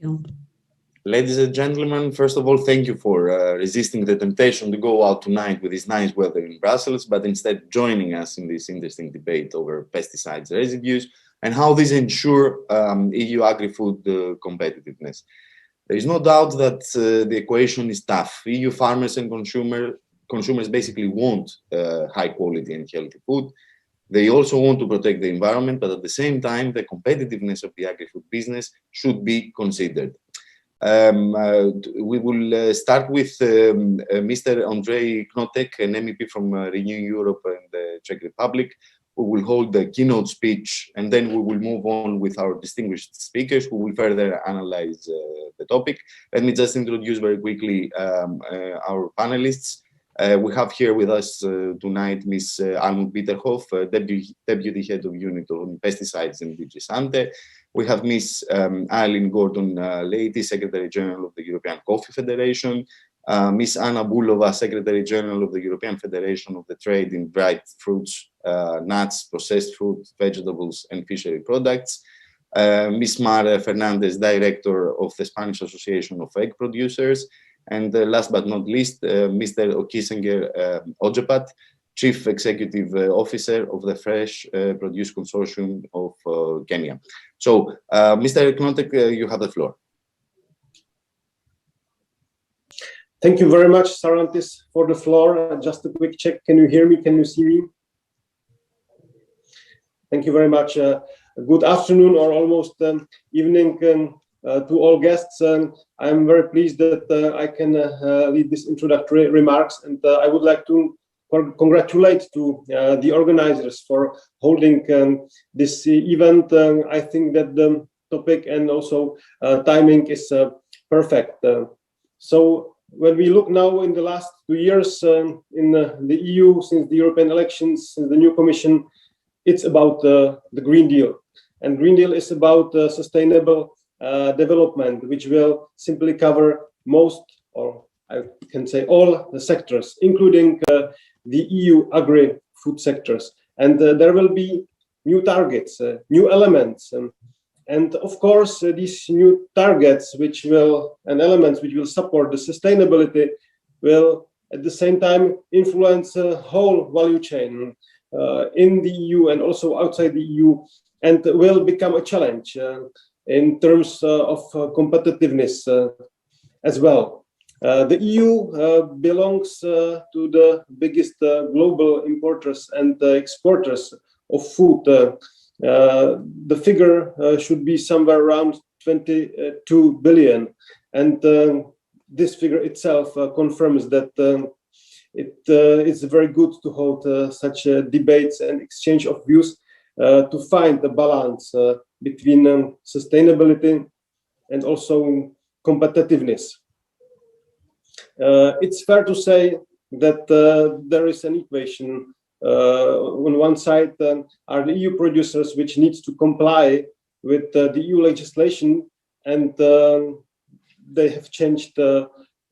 you. Ladies and gentlemen, first of all, thank you for resisting the temptation to go out tonight with this nice weather in Brussels, but instead joining us in this interesting debate over pesticides residues and how these ensure EU agri-food competitiveness. There is no doubt that the equation is tough. EU farmers and consumers basically want high quality and healthy food. They also want to protect the environment, but at the same time, the competitiveness of the agri-food business should be considered. We will start with Mr. Andrzej Knotek, an MEP from Renew Europe and the Czech Republic, who will hold the keynote speech, and then we will move on with our distinguished speakers who will further analyze the topic. Let me just introduce very quickly our panelists. We have here with us tonight Ms. Almut Bitterhoff, Deputy Head of Unit on Pesticides in DG Sante. We have Ms. Eileen Gordon-Leahy, Secretary General of the European Coffee Federation, Ms. Anna Boulova, Secretary General of the European Federation of the Trade in Dried Fruits, Nuts, Processed Fruit, Vegetables and Fishery Products, Ms. Mar Fernandez, Director of the Spanish Association of Egg Producers, and last but not least, Mr. Okisenger Ojepat, Chief Executive Officer of the Fresh Produce Consortium of Kenya. So, Mr. Knotek, you have the floor. Thank you very much, Sarantis, for the floor. Just a quick check. Can you hear me? Can you see me? Thank you very much. Good afternoon or almost evening to all guests. I'm very pleased that I can lead this introductory remarks, and I would like to congratulate to the organizers for holding this event. I think that the topic and also timing is perfect. So when we look now in the last 2 years in the EU, since the European elections, since the new Commission, it's about the Green Deal. And Green Deal is about sustainable development, which will simply cover most, or I can say all the sectors, including the EU agri-food sectors. And there will be new targets, new elements. And of course, these new targets and elements which will support the sustainability will at the same time influence the whole value chain in the EU and also outside the EU, and will become a challenge in terms of competitiveness as well. The EU belongs to the biggest global importers and exporters of food. The figure should be somewhere around 22 billion. And this figure itself confirms that it's very good to hold such debates and exchange of views to find the balance between sustainability and also competitiveness. It's fair to say that there is an equation. On one side are the EU producers, which needs to comply with the EU legislation, and they have changed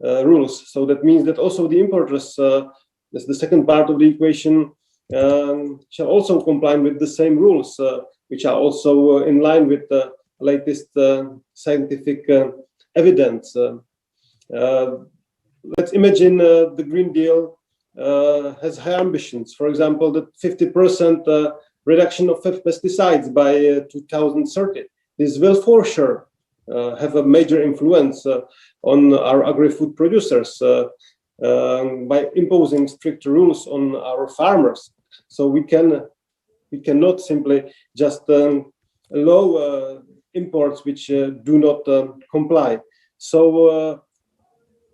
rules. So that means that also the importers, that's the second part of the equation, shall also comply with the same rules, which are also in line with the latest scientific evidence. Let's imagine the Green Deal has high ambitions. For example, the 50% reduction of pesticides by 2030. This will for sure have a major influence on our agri-food producers by imposing strict rules on our farmers. So we cannot simply just allow imports which do not comply. So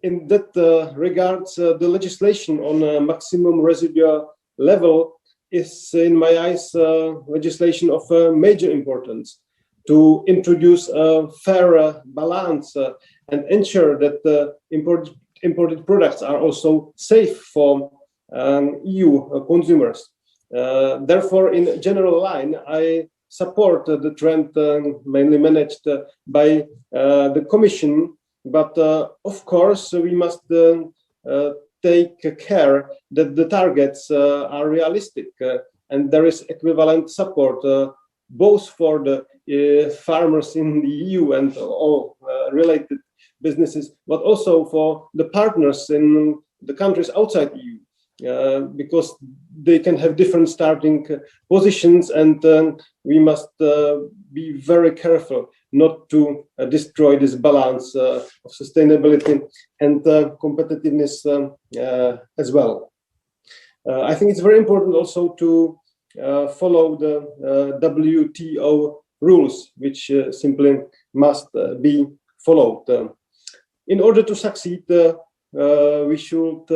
in that regards, the legislation on a maximum residual level is, in my eyes, legislation of major importance to introduce a fair balance and ensure that the imported products are also safe for EU consumers. Therefore, in general line, I support the trend mainly managed by the Commission. But of course, we must take care that the targets are realistic and there is equivalent support both for the farmers in the EU and all related businesses, but also for the partners in the countries outside EU, because they can have different starting positions, and we must be very careful not to destroy this balance of sustainability and competitiveness as well. I think it's very important also to follow the WTO rules, which simply must be followed. In order to succeed, we should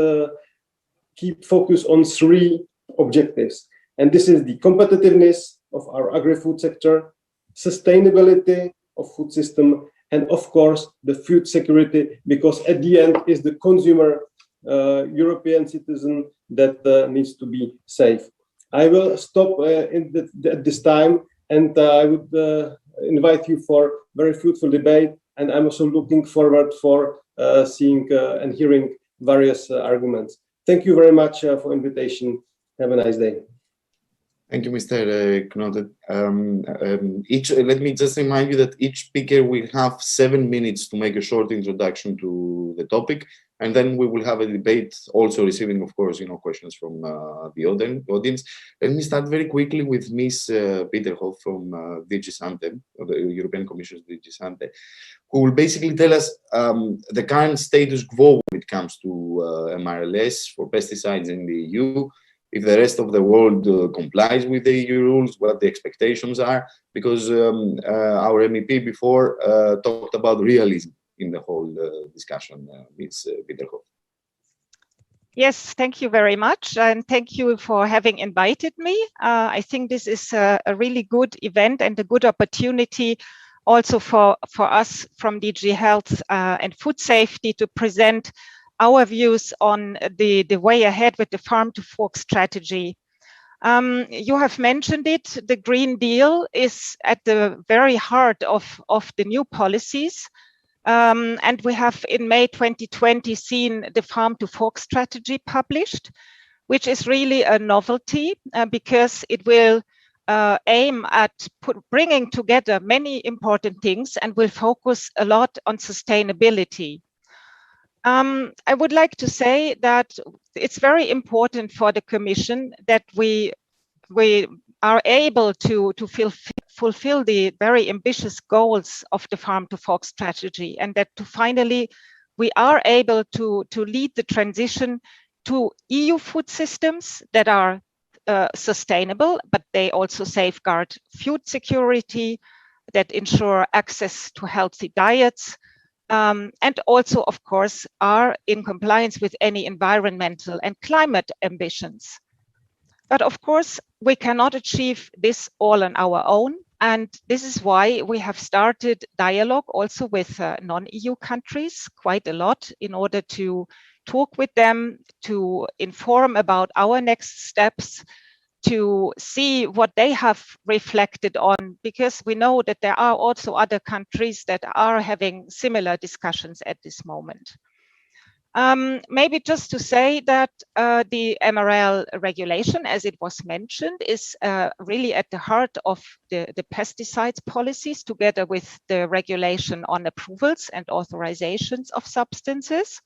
keep focus on three objectives. And this is the competitiveness of our agri-food sector, sustainability of food system, and of course, the food security, because at the end is the consumer, European citizen that needs to be safe. I will stop at this time, and I would invite you for very fruitful debate. And I'm also looking forward for seeing and hearing various arguments. Thank you very much for invitation. Have a nice day. Thank you, Mr. Knote. Let me just remind you that each speaker will have 7 minutes to make a short introduction to the topic, and then we will have a debate, also receiving, of course, questions from the audience. Let me start very quickly with Ms. Peterhoff from DG Sante, the European Commission's DG Sante, who will basically tell us the current status quo when it comes to MRLS for pesticides in the EU, if the rest of the world complies with the EU rules, what the expectations are, because our MEP before talked about realism in the whole discussion, Ms. Peterhoff. Yes, thank you very much, and thank you for having invited me. I think this is a really good event and a good opportunity also for us from DG Health and Food Safety to present our views on the way ahead with the farm to fork strategy. You have mentioned it, the Green Deal is at the very heart of the new policies. And we have in May 2020 seen the farm to fork strategy published, which is really a novelty because it will aim at bringing together many important things and will focus a lot on sustainability. I would like to say that it's very important for the Commission that we are able to fulfill the very ambitious goals of the farm to fork strategy, and that finally we are able to lead the transition to EU food systems that are sustainable, but they also safeguard food security, that ensure access to healthy diets, and also, of course, are in compliance with any environmental and climate ambitions. But of course, we cannot achieve this all on our own. And this is why we have started dialogue also with non-EU countries quite a lot in order to talk with them, to inform about our next steps, to see what they have reflected on, because we know that there are also other countries that are having similar discussions at this moment. Maybe just to say that the MRL regulation, as it was mentioned, is really at the heart of the pesticides policies, together with the regulation on approvals and authorizations of substances.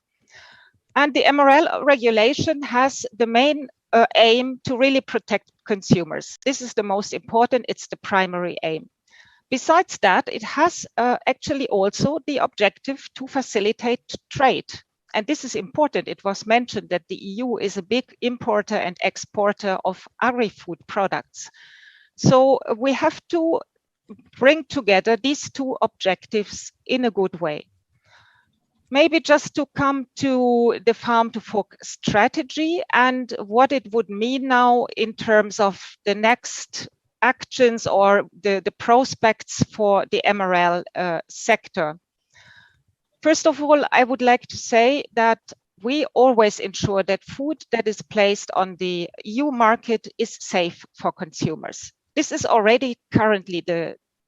And the MRL regulation has the main aim to really protect consumers. This is the most important, it's the primary aim. Besides that, it has actually also the objective to facilitate trade. And this is important. It was mentioned that the EU is a big importer and exporter of agri-food products. So we have to bring together these two objectives in a good way. Maybe just to come to the farm to fork strategy and what it would mean now in terms of the next actions or the prospects for the MRL sector. First of all, I would like to say that we always ensure that food that is placed on the EU market is safe for consumers. This is already currently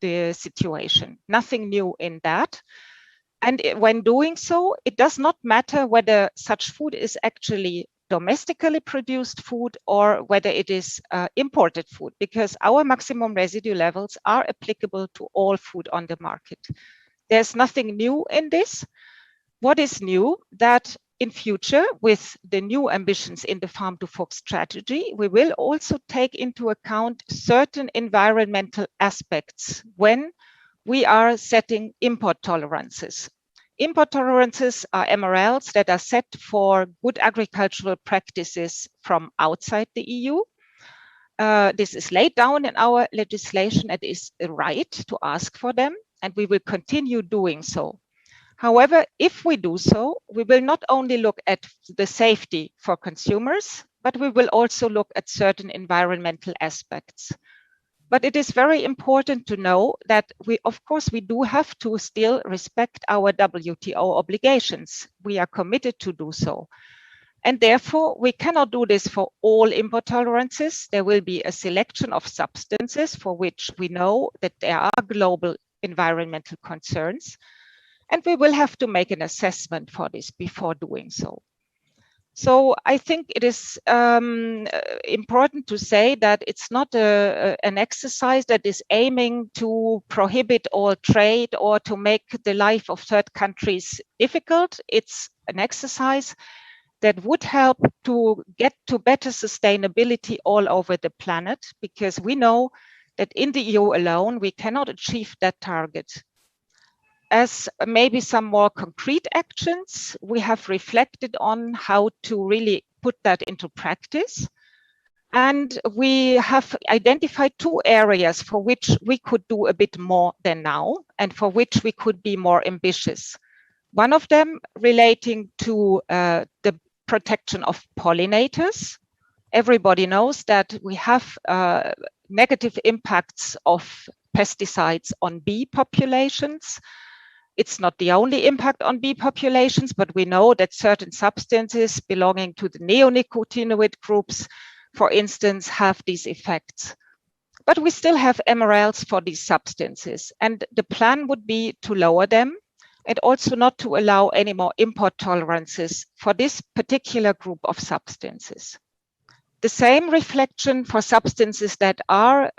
the situation, nothing new in that. And when doing so, it does not matter whether such food is actually domestically produced food or whether it is imported food, because our maximum residue levels are applicable to all food on the market. There's nothing new in this. What is new? That in future, with the new ambitions in the Farm to Fork strategy, we will also take into account certain environmental aspects when we are setting import tolerances. Import tolerances are MRLs that are set for good agricultural practices from outside the EU. This is laid down in our legislation. It is a right to ask for them, and we will continue doing so. However, if we do so, we will not only look at the safety for consumers, but we will also look at certain environmental aspects. But it is very important to know that of course, we do have to still respect our WTO obligations. We are committed to do so. And therefore, we cannot do this for all import tolerances. There will be a selection of substances for which we know that there are global environmental concerns. And we will have to make an assessment for this before doing so. So I think it is important to say that it's not an exercise that is aiming to prohibit all trade or to make the life of third countries difficult. It's an exercise that would help to get to better sustainability all over the planet, because we know that in the EU alone, we cannot achieve that target. As maybe some more concrete actions, we have reflected on how to really put that into practice. And we have identified 2 areas for which we could do a bit more than now and for which we could be more ambitious. One of them relating to the protection of pollinators. Everybody knows that we have negative impacts of pesticides on bee populations. It's not the only impact on bee populations, but we know that certain substances belonging to the neonicotinoid groups, for instance, have these effects. But we still have MRLs for these substances, and the plan would be to lower them and also not to allow any more import tolerances for this particular group of substances. The same reflection for substances that are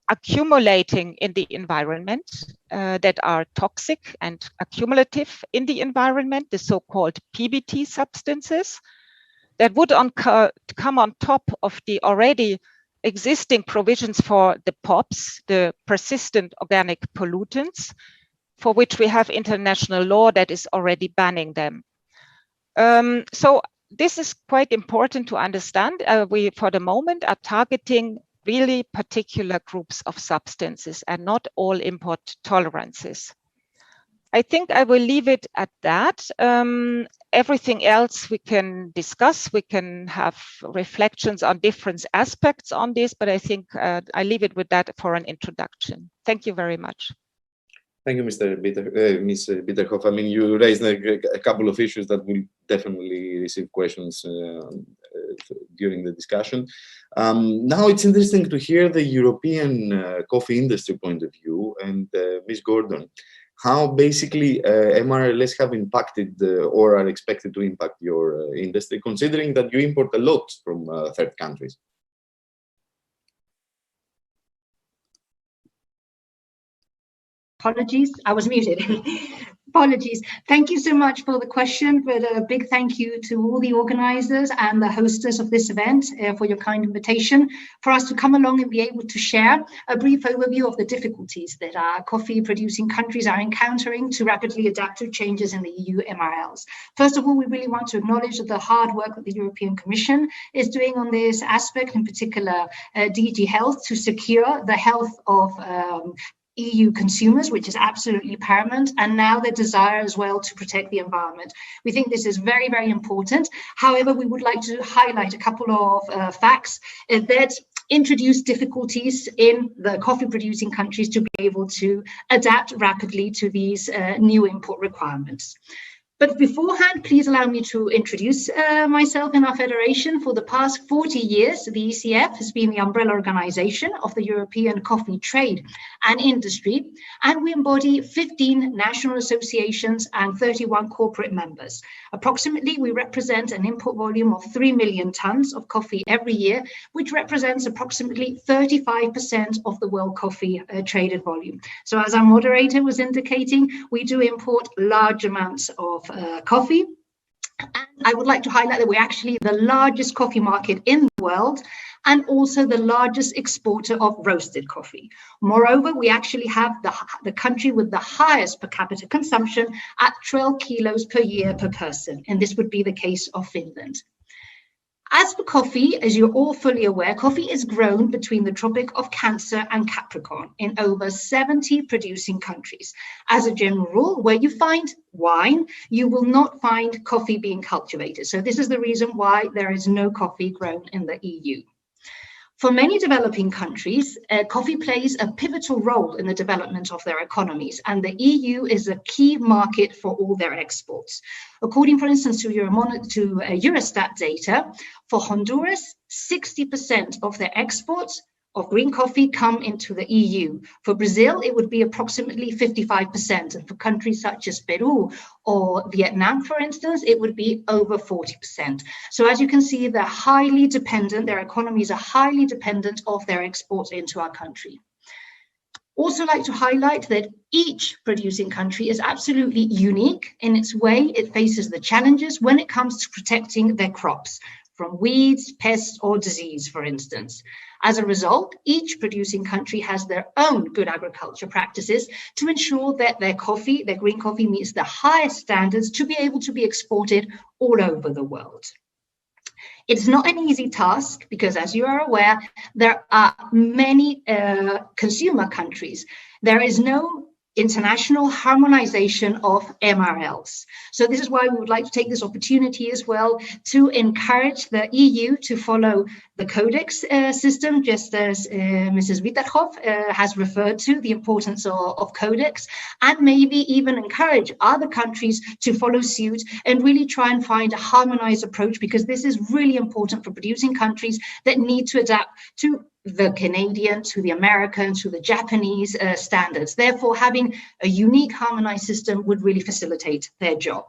accumulating in the environment, that are toxic and accumulative in the environment, the so-called PBT substances, that would come on top of the already existing provisions for the POPs, the persistent organic pollutants, for which we have international law that is already banning them. So this is quite important to understand. We, for the moment, are targeting really particular groups of substances and not all import tolerances. I think I will leave it at that. Everything else we can discuss. We can have reflections on different aspects on this, but I think I leave it with that for an introduction. Thank you very much. Thank you, Ms. Bitterhoff. I mean, you raised a couple of issues that will definitely receive questions during the discussion. Now, it's interesting to hear the European coffee industry point of view, and Ms. Gordon, how basically MRLs have impacted or are expected to impact your industry, considering that you import a lot from third countries. Apologies, I was muted. Apologies. Thank you so much for the question, but a big thank you to all the organizers and the hostess of this event for your kind invitation for us to come along and be able to share a brief overview of the difficulties that our coffee producing countries are encountering to rapidly adapt to changes in the EU MRLs. First of all, we really want to acknowledge the hard work that the European Commission is doing on this aspect, in particular DG Health, to secure the health of EU consumers, which is absolutely paramount, and now the desire as well to protect the environment. We think this is very, very important. However, we would like to highlight a couple of facts that introduce difficulties in the coffee producing countries to be able to adapt rapidly to these new import requirements. But beforehand, please allow me to introduce myself and our federation. For the past 40 years, the ECF has been the umbrella organization of the European coffee trade and industry, and we embody 15 national associations and 31 corporate members. Approximately, we represent an import volume of 3 million tons of coffee every year, which represents approximately 35% of the world coffee traded volume. So as our moderator was indicating, we do import large amounts of coffee. And I would like to highlight that we're actually the largest coffee market in the world and also the largest exporter of roasted coffee. Moreover, we actually have the country with the highest per capita consumption at 12 kilos per year per person, and this would be the case of Finland. As for coffee, as you're all fully aware, coffee is grown between the Tropic of Cancer and Capricorn in over 70 producing countries. As a general rule, where you find wine, you will not find coffee being cultivated. So this is the reason why there is no coffee grown in the EU. For many developing countries, coffee plays a pivotal role in the development of their economies, and the EU is a key market for all their exports. According, for instance, to Eurostat data, for Honduras, 60% of their exports of green coffee come into the EU. For Brazil, it would be approximately 55%. And for countries such as Peru or Vietnam, for instance, it would be over 40%. So as you can see, they're highly dependent, their economies are highly dependent of their exports into our country. Also like to highlight that each producing country is absolutely unique in its way. It faces the challenges when it comes to protecting their crops from weeds, pests, or disease, for instance. As a result, each producing country has their own good agriculture practices to ensure that their coffee, their green coffee, meets the highest standards to be able to be exported all over the world. It's not an easy task because, as you are aware, there are many consumer countries. There is no international harmonization of MRLs. So this is why we would like to take this opportunity as well to encourage the EU to follow the Codex system, just as Mrs. Witterhoff has referred to the importance of Codex, and maybe even encourage other countries to follow suit and really try and find a harmonized approach, because this is really important for producing countries that need to adapt to the Canadian, to the American, to the Japanese standards. Therefore, having a unique harmonized system would really facilitate their job.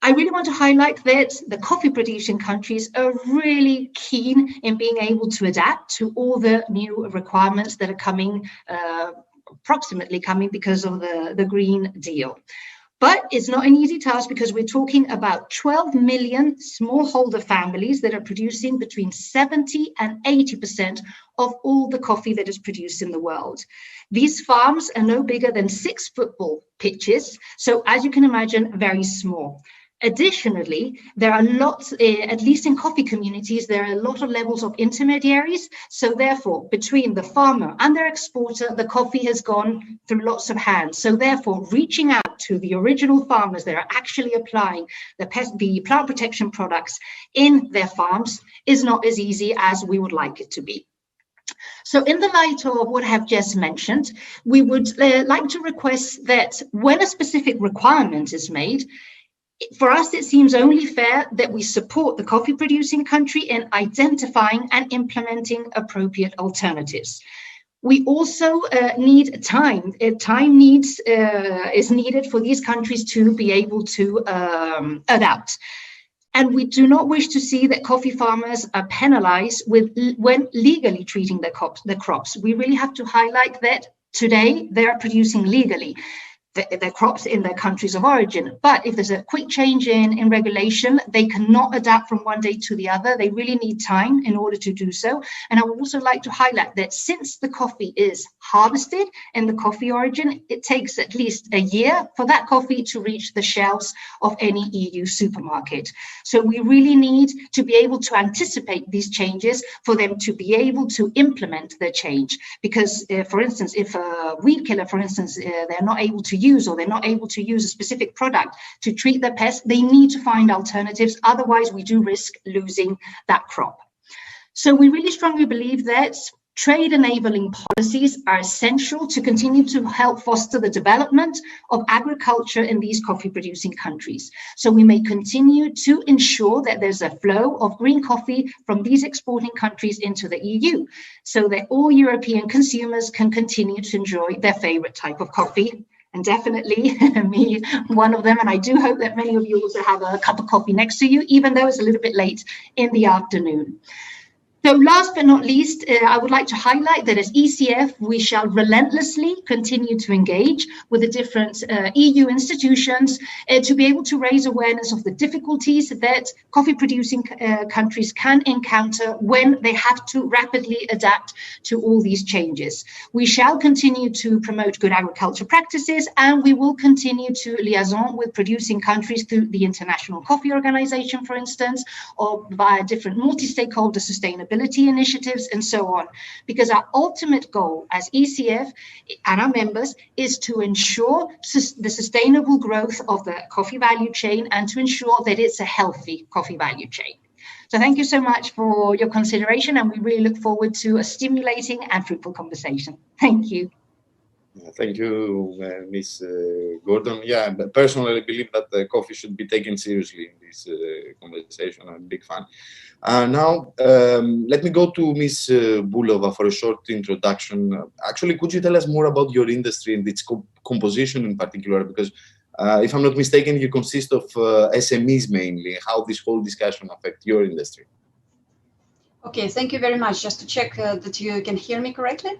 I really want to highlight that the coffee producing countries are really keen in being able to adapt to all the new requirements that are coming, approximately coming because of the Green Deal. But it's not an easy task because we're talking about 12 million smallholder families that are producing between 70 and 80% of all the coffee that is produced in the world. These farms are no bigger than 6 football pitches, so as you can imagine, very small. Additionally, there are lots, at least in coffee communities, there are a lot of levels of intermediaries. So therefore, between the farmer and their exporter, the coffee has gone through lots of hands. So therefore, reaching out to the original farmers that are actually applying the plant protection products in their farms is not as easy as we would like it to be. So in the light of what I have just mentioned, we would like to request that when a specific requirement is made, for us, it seems only fair that we support the coffee producing country in identifying and implementing appropriate alternatives. We also need time. Time is needed for these countries to be able to adapt. And we do not wish to see that coffee farmers are penalized when legally treating the crops. We really have to highlight that today they are producing legally their crops in their countries of origin. But if there's a quick change in regulation, they cannot adapt from one day to the other. They really need time in order to do so. And I would also like to highlight that since the coffee is harvested in the coffee origin, it takes at least a year for that coffee to reach the shelves of any EU supermarket. So we really need to be able to anticipate these changes for them to be able to implement the change. Because, for instance, if a weed killer, for instance, they're not able to use, or they're not able to use a specific product to treat the pest, they need to find alternatives. Otherwise, we do risk losing that crop. So we really strongly believe that Trade enabling policies are essential to continue to help foster the development of agriculture in these coffee producing countries. So we may continue to ensure that there's a flow of green coffee from these exporting countries into the EU, so that all European consumers can continue to enjoy their favorite type of coffee. And definitely me, one of them. And I do hope that many of you also have a cup of coffee next to you, even though it's a little bit late in the afternoon. So last but not least, I would like to highlight that as ECF, we shall relentlessly continue to engage with the different EU institutions to be able to raise awareness of the difficulties that coffee producing countries can encounter when they have to rapidly adapt to all these changes. We shall continue to promote good agriculture practices, and we will continue to liaison with producing countries through the International Coffee Organization, for instance, or via different multi-stakeholder sustainability initiatives and so on, because our ultimate goal as ECF and our members is to ensure the sustainable growth of the coffee value chain and to ensure that it's a healthy coffee value chain. So thank you so much for your consideration, and we really look forward to a stimulating and fruitful conversation. Thank you. Thank you, Ms. Gordon. Yeah, but personally, I believe that coffee should be taken seriously in this conversation. I'm a big fan. Now, let me go to Ms. Bulova for a short introduction. Actually, could you tell us more about your industry and its composition in particular? Because if I'm not mistaken, you consist of SMEs mainly. How this whole discussion affect your industry? Okay, thank you very much. Just to check that you can hear me correctly.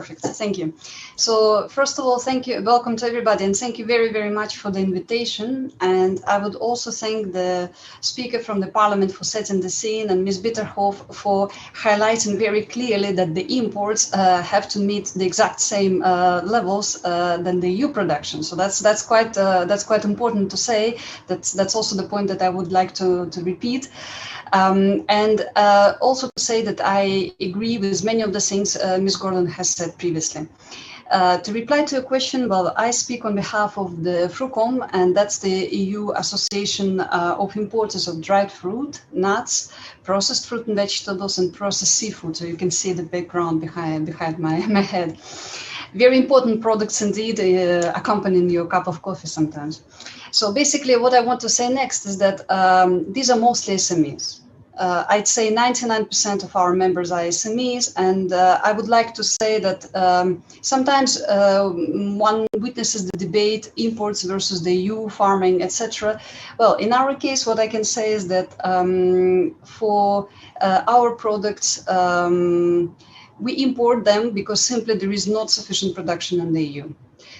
Perfect. Thank you. So first of all, thank you. Welcome to everybody, and thank you very, very much for the invitation. And I would also thank the speaker from the Parliament for setting the scene, and Ms. Bitterhoff for highlighting very clearly that the imports have to meet the exact same levels than the EU production. So that's quite important to say. That's also the point that I would like to repeat. And also to say that I agree with many of the things Ms. Gordon has said previously. To reply to your question, well, I speak on behalf of the FRUCOM, and that's the EU Association of Importers of Dried Fruit, Nuts, Processed Fruit and Vegetables, and Processed Seafood. So you can see the background behind my head. Very important products indeed, accompanying your cup of coffee sometimes. So basically what I want to say next is that these are mostly SMEs. I'd say 99% of our members are SMEs, and I would like to say that sometimes one witnesses the debate, imports versus the EU, farming, etc. Well, in our case, what I can say is that for our products, we import them because simply there is not sufficient production in the EU.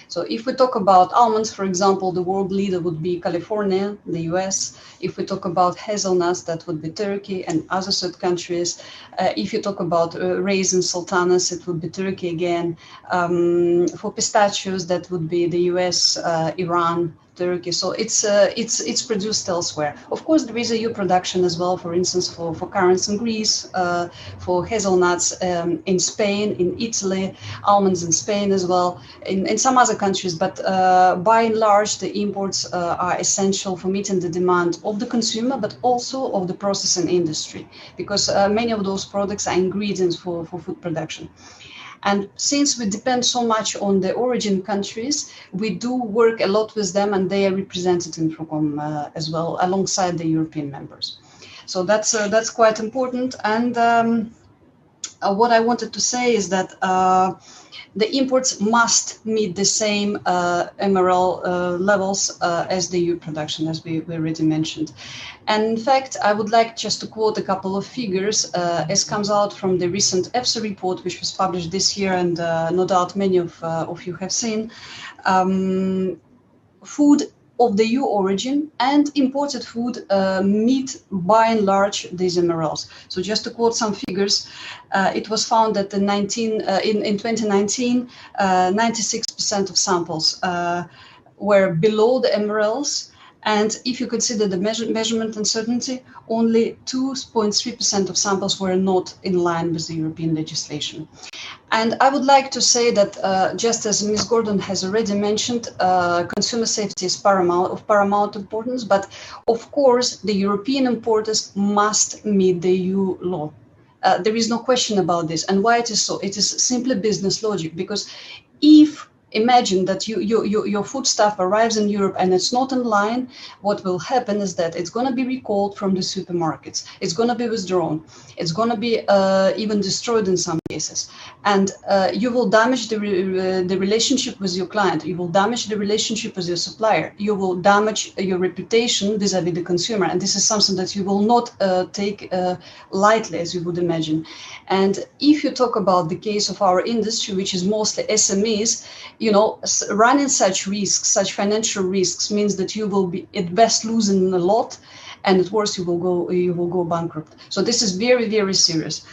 So if we talk about almonds, for example, the world leader would be California, the US. If we talk about hazelnuts, that would be Turkey and other third countries. If you talk about raisins, sultanas, it would be Turkey again. For pistachios, that would be the US, Iran, Turkey. So it's produced elsewhere. Of course, there is a EU production as well, for instance, for currants in Greece, for hazelnuts in Spain, in Italy, almonds in Spain as well, in some other countries. But by and large, the imports are essential for meeting the demand of the consumer, but also of the processing industry, because many of those products are ingredients for food production. And since we depend so much on the origin countries, we do work a lot with them, and they are represented in FRUCOM as well, alongside the European members. So that's quite important. And what I wanted to say is that the imports must meet the same MRL levels as the EU production, as we already mentioned. And in fact, I would like just to quote a couple of figures as comes out from the recent EFSA report, which was published this year, and no doubt many of you have seen. Food of the EU origin and imported food meet by and large these MRLs. So just to quote some figures, it was found that in 2019, 96% of samples were below the MRLs. And if you consider the measurement uncertainty, only 2.3% of samples were not in line with the European legislation. And I would like to say that, just as Ms. Gordon has already mentioned, consumer safety is of paramount importance, but of course, the European importers must meet the EU law. There is no question about this. And why it is so? It is simply business logic, because if imagine that your foodstuff arrives in Europe and it's not in line, what will happen is that it's going to be recalled from the supermarkets. It's going to be withdrawn. It's going to be even destroyed in some cases. And you will damage the relationship with your client. You will damage the relationship with your supplier. You will damage your reputation vis-a-vis the consumer. And this is something that you will not take lightly, as you would imagine. And if you talk about the case of our industry, which is mostly SMEs, you know, running such risks, such financial risks, means that you will be at best losing a lot, and at worst you will go bankrupt. So this is very, very serious.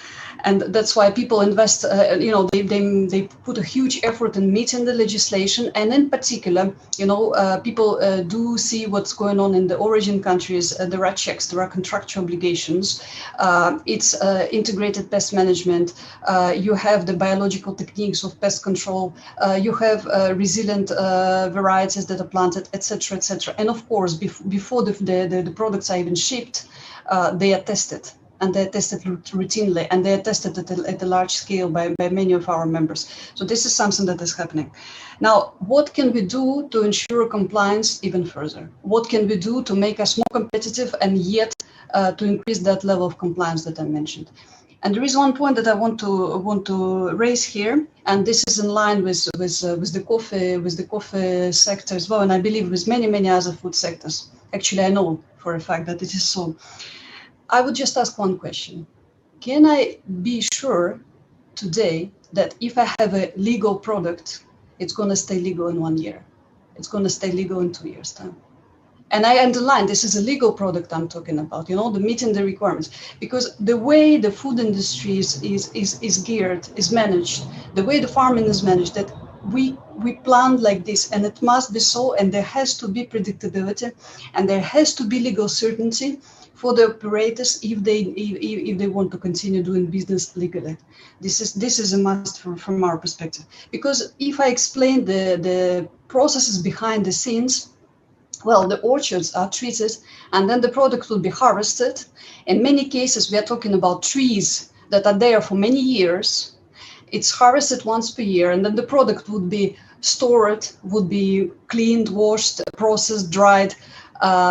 And that's why people invest, you know, they put a huge effort in meeting the legislation. And in particular, you know, people do see what's going on in the origin countries. There are checks, there are contractual obligations. It's integrated pest management. You have the biological techniques of pest control. You have resilient varieties that are planted, etc., etc. And of course, before the products are even shipped, they are tested. And they're tested routinely, and they're tested at a large scale by many of our members. So this is something that is happening. Now, what can we do to ensure compliance even further? What can we do to make us more competitive and yet to increase that level of compliance that I mentioned? And there is one point that I want to raise here, and this is in line with the coffee sector as well, and I believe with many other food sectors. Actually, I know for a fact that it is so. I would just ask one question. Can I be sure today that if I have a legal product, it's going to stay legal in 1 year? It's going to stay legal in 2 years' time? And I underline, this is a legal product I'm talking about, you know, the meeting the requirements. Because the way the food industry is geared, is managed, the way the farming is managed, that we plan like this, and it must be so, and there has to be predictability, and there has to be legal certainty for the operators if they want to continue doing business legally. This is a must from our perspective. Because if I explain the processes behind the scenes, well, the orchards are treated, and then the product will be harvested. In many cases, we are talking about trees that are there for many years. It's harvested once per year, and then the product would be stored, would be cleaned, washed, processed, dried,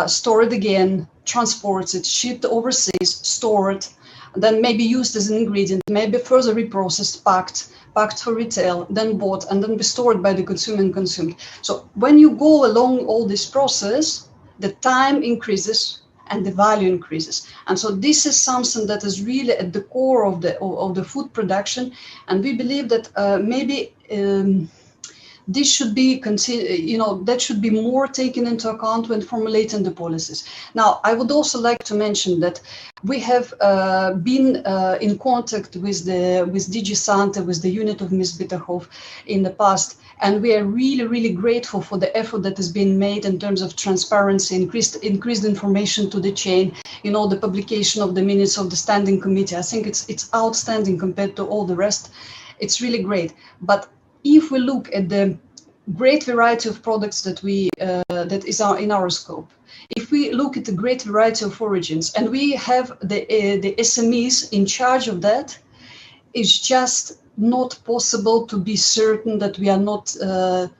stored again, transported, shipped overseas, stored, then maybe used as an ingredient, maybe further reprocessed, packed for retail, then bought, and then be stored by the consumer and consumed. So when you go along all this process, the time increases and the value increases. And so this is something that is really at the core of the food production. And we believe that maybe this should be, you know, that should be more taken into account when formulating the policies. Now, I would also like to mention that we have been in contact with DG Sante, with the unit of Ms. Bitterhoff in the past, and we are really grateful for the effort that has been made in terms of transparency, increased information to the chain, you know, the publication of the minutes of the standing committee. I think it's outstanding compared to all the rest. It's really great. But if we look at the great variety of products that that is in our scope, if we look at the great variety of origins, and we have the SMEs in charge of that, it's just not possible to be certain that we are not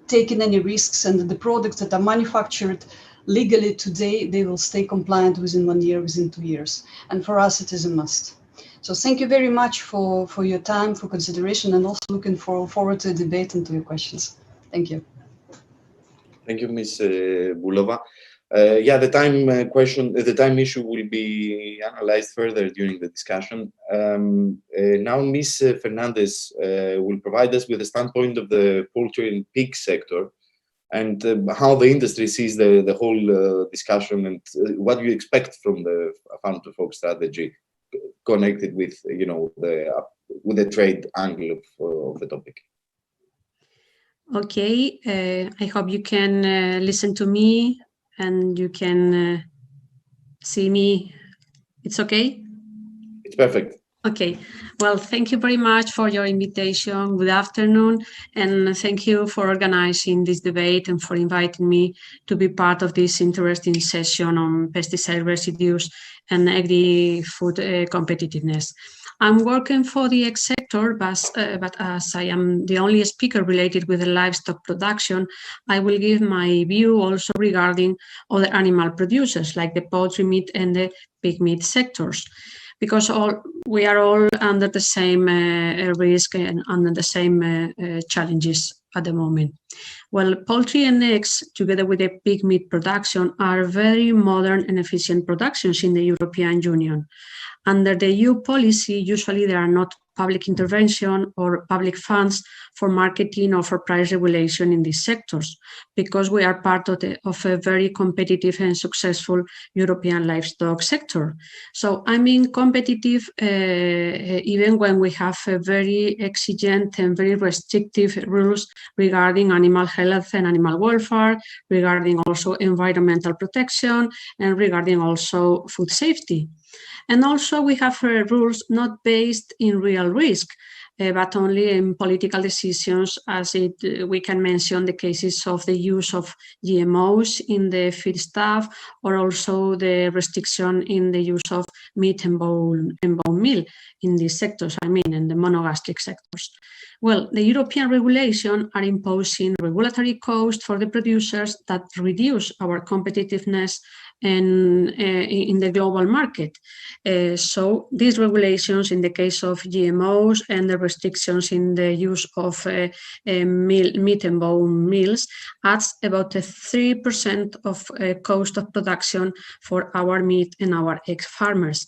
taking any risks, and that the products that are manufactured legally today, they will stay compliant within 1 year, within 2 years. And for us, it is a must. So thank you very much for your time, for consideration, and also looking forward to the debate and to your questions. Thank you. Thank you, Ms. Bulova. Yeah, the time issue will be analyzed further during the discussion. Now, Ms. Fernandez will provide us with a standpoint of the poultry and pig sector, and how the industry sees the whole discussion, and what you expect from the farm to fork strategy connected with, you know, with the trade angle of the topic. Okay, I hope you can listen to me and you can see me. It's okay? It's perfect. Okay, well, thank you very much for your invitation. Good afternoon, and thank you for organizing this debate and for inviting me to be part of this interesting session on pesticide residues and agri-food competitiveness. I'm working for the egg sector, but as I am the only speaker related with the livestock production, I will give my view also regarding other animal producers like the poultry meat and the pig meat sectors, because we are all under the same risk and under the same challenges at the moment. Well, poultry and eggs, together with the pig meat production, are very modern and efficient productions in the European Union. Under the EU policy, usually there are not public intervention or public funds for marketing or for price regulation in these sectors, because we are part of a very competitive and successful European livestock sector. So I mean competitive even when we have a very exigent and very restrictive rules regarding animal health and animal welfare, regarding also environmental protection, and regarding also food safety. And also we have rules not based in real risk, but only in political decisions, as we can mention the cases of the use of GMOs in the feedstuff, or also the restriction in the use of meat and bone meal in these sectors, I mean in the monogastric sectors. Well, the European regulation are imposing regulatory costs for the producers that reduce our competitiveness and in the global market. So these regulations in the case of GMOs and the restrictions in the use of meat and bone meals adds about 3% of cost of production for our meat and our egg farmers.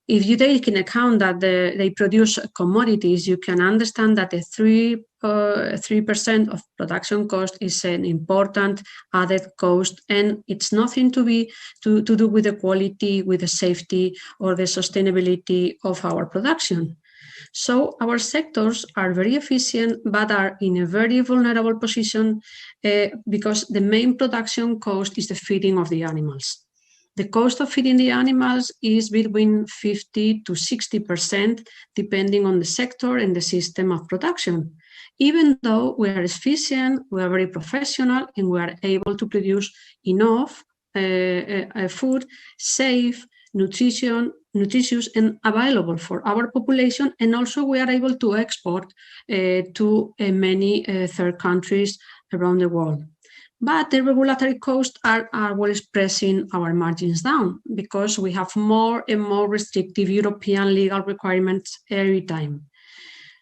If you take in account that they produce commodities, you can understand that the 3% of production cost is an important added cost, and it's nothing to do with the quality, with the safety, or the sustainability of our production. So our sectors are very efficient, but are in a very vulnerable position because the main production cost is the feeding of the animals. The cost of feeding the animals is between 50 to 60%, depending on the sector and the system of production. Even though we are efficient, we are very professional, and we are able to produce enough food, safe, nutritious and available for our population, and also we are able to export to many third countries around the world. But the regulatory costs are always pressing our margins down because we have more and more restrictive European legal requirements every time.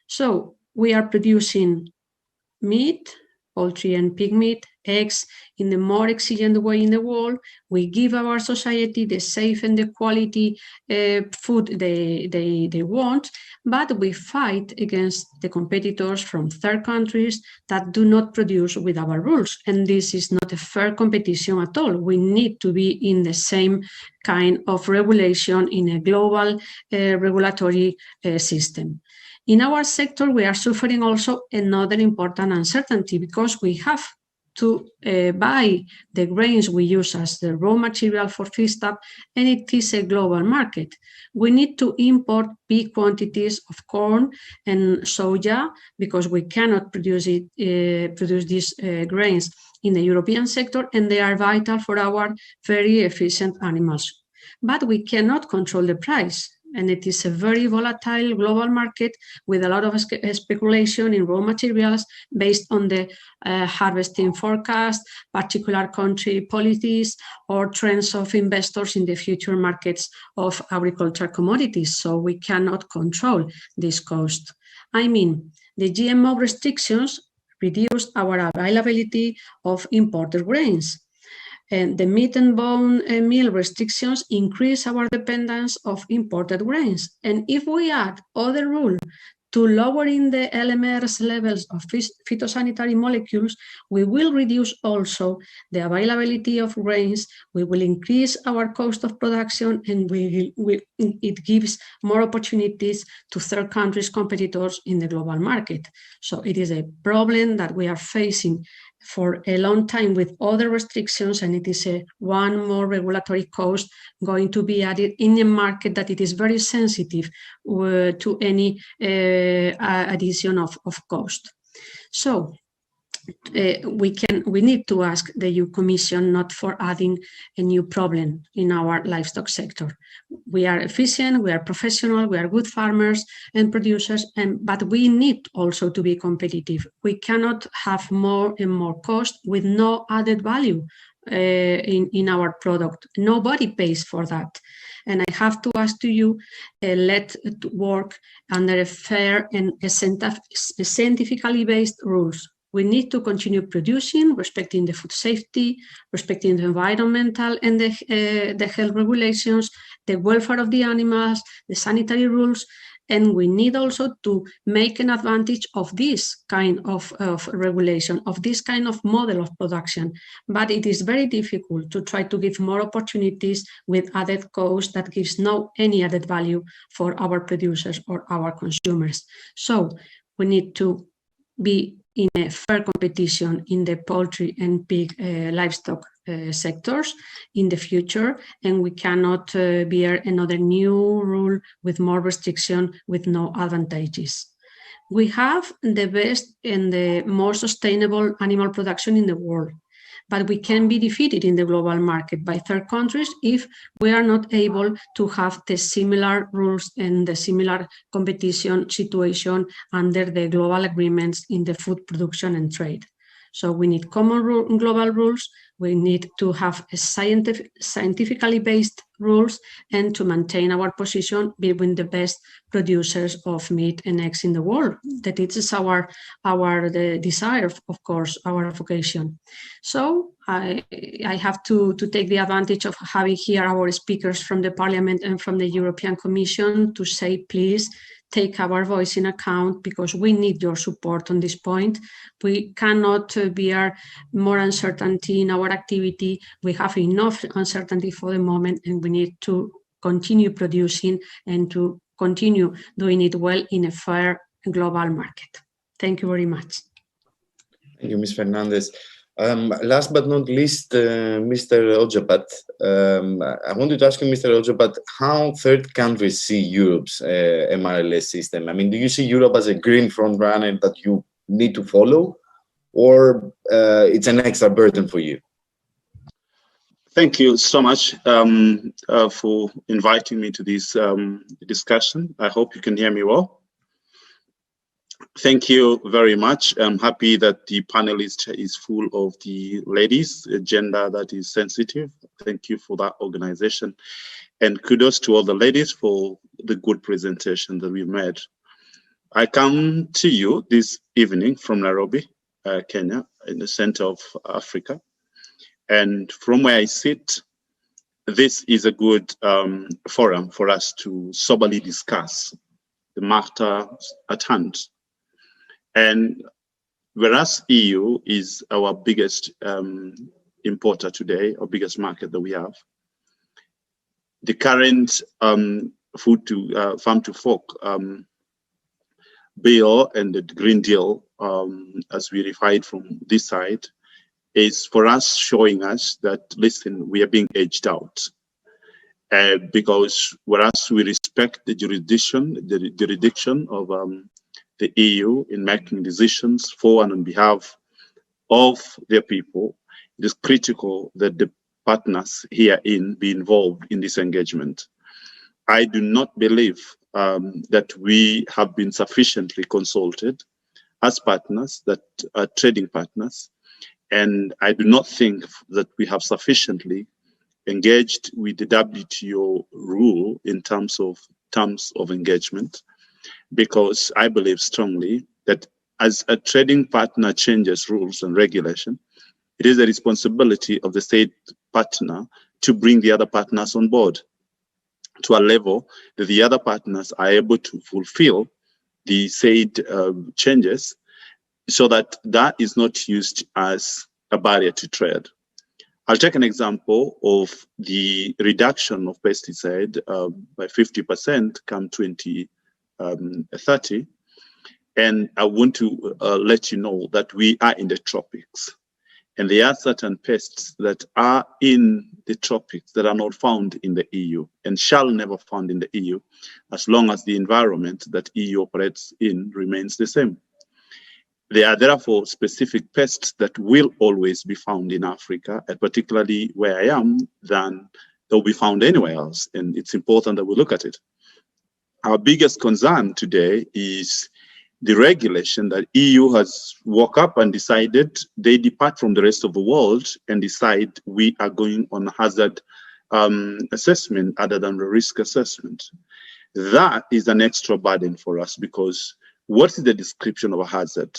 So we are producing meat, poultry and pig meat, eggs in the more exigent way in the world. We give our society the safe and the quality food they want, but we fight against the competitors from third countries that do not produce with our rules. And this is not a fair competition at all. We need to be in the same kind of regulation in a global regulatory system. In our sector, we are suffering also another important uncertainty because we have to buy the grains we use as the raw material for feedstuff, and it is a global market. We need to import big quantities of corn and soya because we cannot produce these grains in the European sector, and they are vital for our very efficient animals. But we cannot control the price. And it is a very volatile global market with a lot of speculation in raw materials based on the harvesting forecast, particular country policies, or trends of investors in the future markets of agricultural commodities. So we cannot control this cost. I mean, the GMO restrictions reduced our availability of imported grains. And the meat and bone meal restrictions increase our dependence of imported grains. And if we add other rules to lowering the LMR's levels of phytosanitary molecules, we will reduce also the availability of grains, we will increase our cost of production, and it gives more opportunities to third countries' competitors in the global market. So it is a problem that we are facing for a long time with other restrictions, and it is one more regulatory cost going to be added in a market that it is very sensitive to any addition of cost. So we need to ask the EU Commission not for adding a new problem in our livestock sector. We are efficient, we are professional, we are good farmers and producers, but we need also to be competitive. We cannot have more and more cost with no added value in our product. Nobody pays for that. And I have to ask to you, let it work under a fair and scientifically based rules. We need to continue producing, respecting the food safety, respecting the environmental and the health regulations, the welfare of the animals, the sanitary rules, and we need also to make an advantage of this kind of regulation, of this kind of model of production. But it is very difficult to try to give more opportunities with added cost that gives no any added value for our producers or our consumers. So we need to be in a fair competition in the poultry and pig livestock sectors in the future, and we cannot bear another new rule with more restriction with no advantages. We have the best and the more sustainable animal production in the world, but we can be defeated in the global market by third countries if we are not able to have the similar rules and the similar competition situation under the global agreements in the food production and trade. So we need common global rules, we need to have a scientifically based rules, and to maintain our position between the best producers of meat and eggs in the world. That it is our the desire, of course, our vocation. So I have to take the advantage of having here our speakers from the Parliament and from the European Commission to say, please, take our voice in account, because we need your support on this point. We cannot bear more uncertainty in our activity. We have enough uncertainty for the moment, and we need to continue producing and to continue doing it well in a fair global market. Thank you very much. Thank you, Ms. Fernandez. Last but not least, Mr. Ojapat, I wanted to ask you, Mr. Ojapat, how third countries see Europe's MRLS system. I mean, do you see Europe as a green front runner that you need to follow, or it's an extra burden for you? Thank you so much for inviting me to this discussion. I hope you can hear me well. Thank you very much. I'm happy that the panelist is full of the ladies, a gender that is sensitive. Thank you for that organization. And kudos to all the ladies for the good presentation that we've made. I come to you this evening from Nairobi, Kenya, in the center of Africa. And from where I sit, this is a good forum for us to soberly discuss the matter at hand. And whereas EU is our biggest importer today, our biggest market that we have, the current food to farm to fork bill and the Green Deal, as we refer it from this side, is for us showing us that, listen, we are being edged out. Because whereas we respect the jurisdiction of the EU in making decisions for and on behalf of their people, it is critical that the partners herein be involved in this engagement. I do not believe that we have been sufficiently consulted as partners, that are trading partners, and I do not think that we have sufficiently engaged with the WTO rule in terms of engagement, because I believe strongly that as a trading partner changes rules and regulation, it is the responsibility of the state partner to bring the other partners on board to a level that the other partners are able to fulfill the said changes, so that that is not used as a barrier to trade. I'll take an example of the reduction of pesticide by 50% come 2030. And I want to let you know that we are in the tropics. And there are certain pests that are in the tropics that are not found in the EU and shall never found in the EU, as long as the environment that EU operates in remains the same. There are therefore specific pests that will always be found in Africa, and particularly where I am, than they'll be found anywhere else. And it's important that we look at it. Our biggest concern today is the regulation that EU has woke up and decided they depart from the rest of the world and decide we are going on hazard assessment other than the risk assessment. That is an extra burden for us, because what is the description of a hazard?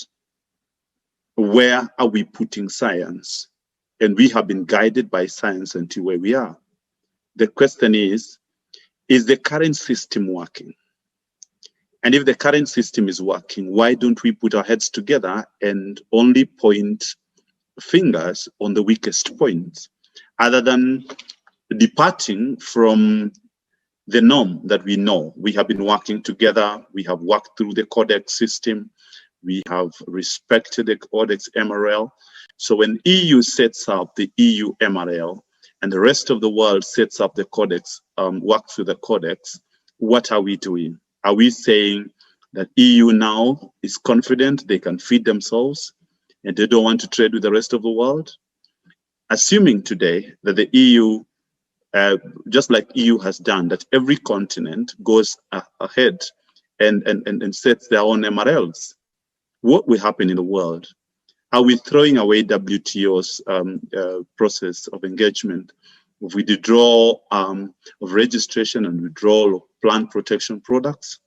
Where are we putting science? And we have been guided by science until where we are. The question is the current system working? And if the current system is working, why don't we put our heads together and only point fingers on the weakest points, other than departing from the norm that we know? We have been working together. We have worked through the codex system. We have respected the codex MRL. So when EU sets up the EU MRL and the rest of the world sets up the codex, works with the codex, what are we doing? Are we saying that EU now is confident they can feed themselves and they don't want to trade with the rest of the world? Assuming today that the EU, just like EU has done, that every continent goes ahead and sets their own MRLs, what will happen in the world? Are we throwing away WTO's process of engagement, of withdrawal of registration and withdrawal of plant protection products?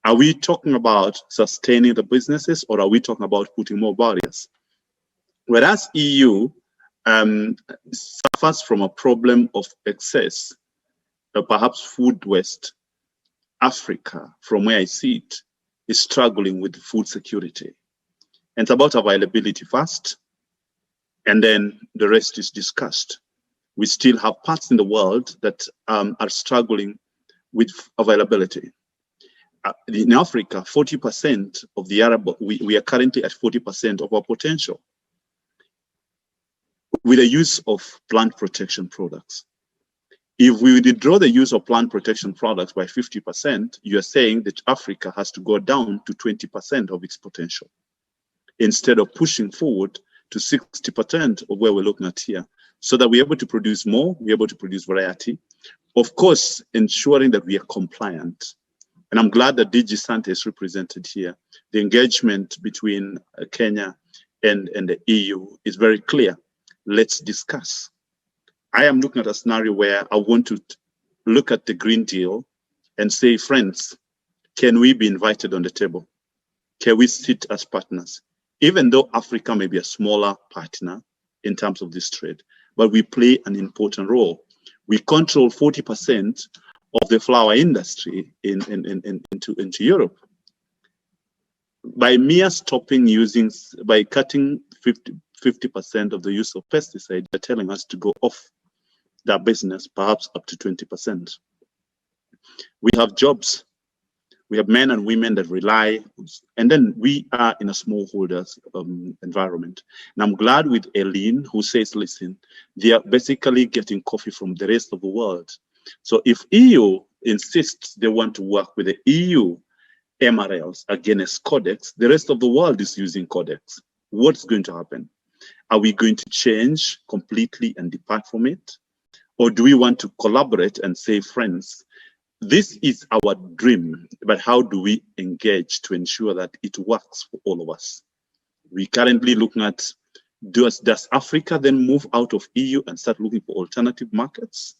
Are we talking about sustaining the businesses, or are we talking about putting more barriers? Whereas EU suffers from a problem of excess, perhaps food waste, Africa, from where I see it, is struggling with food security. And it's about availability first, and then the rest is discussed. We still have parts in the world that are struggling with availability. In Africa, 40% of the arable, we are currently at 40% of our potential with the use of plant protection products. If we withdraw the use of plant protection products by 50%, you are saying that Africa has to go down to 20% of its potential, instead of pushing forward to 60% of where we're looking at here, so that we're able to produce more, we're able to produce variety. Of course, ensuring that we are compliant. And I'm glad that DG Sante is represented here. The engagement between Kenya and the EU is very clear. Let's discuss. I am looking at a scenario where I want to look at the Green Deal and say, friends, can we be invited on the table? Can we sit as partners? Even though Africa may be a smaller partner in terms of this trade, but we play an important role. We control 40% of the flower industry into Europe. By mere stopping using, by cutting 50% of the use of pesticides, they're telling us to go off that business, perhaps up to 20%. We have jobs. We have men and women that rely, and then we are in a smallholders environment. And I'm glad with Eileen, who says, listen, they are basically getting coffee from the rest of the world. So if EU insists they want to work with the EU MRLs against Codex, the rest of the world is using Codex. What's going to happen? Are we going to change completely and depart from it? Or do we want to collaborate and say, friends, this is our dream, but how do we engage to ensure that it works for all of us? We currently looking at, does Africa then move out of EU and start looking for alternative markets?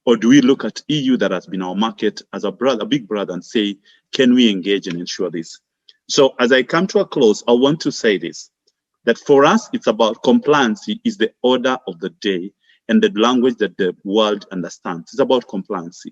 Or do we look at EU that has been our market as a brother, a big brother, and say, can we engage and ensure this? So as I come to a close, I want to say this, that for us, it's about compliance is the order of the day and the language that the world understands. It's about compliance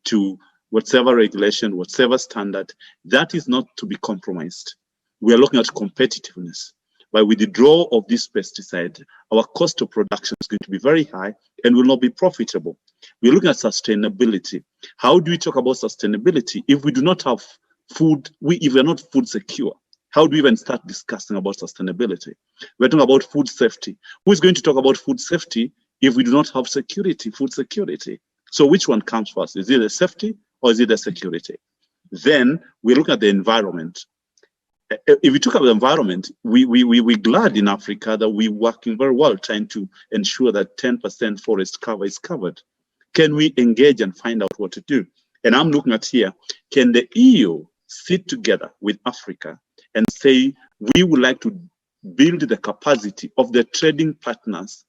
to whatever regulation, whatever standard, that is not to be compromised. We are looking at competitiveness. By withdrawal of this pesticide, our cost of production is going to be very high and will not be profitable. We're looking at sustainability. How do we talk about sustainability if we do not have food, if we're not food secure? How do we even start discussing about sustainability? We're talking about food safety. Who is going to talk about food safety if we do not have security, food security? So which one comes first? Is it the safety or is it the security? Then we look at the environment. if we talk about the environment, we're glad in Africa that we're working very well trying to ensure that 10% forest cover is covered. Can we engage and find out what to do? And I'm looking at here, can the EU sit together with Africa and say, we would like to build the capacity of the trading partners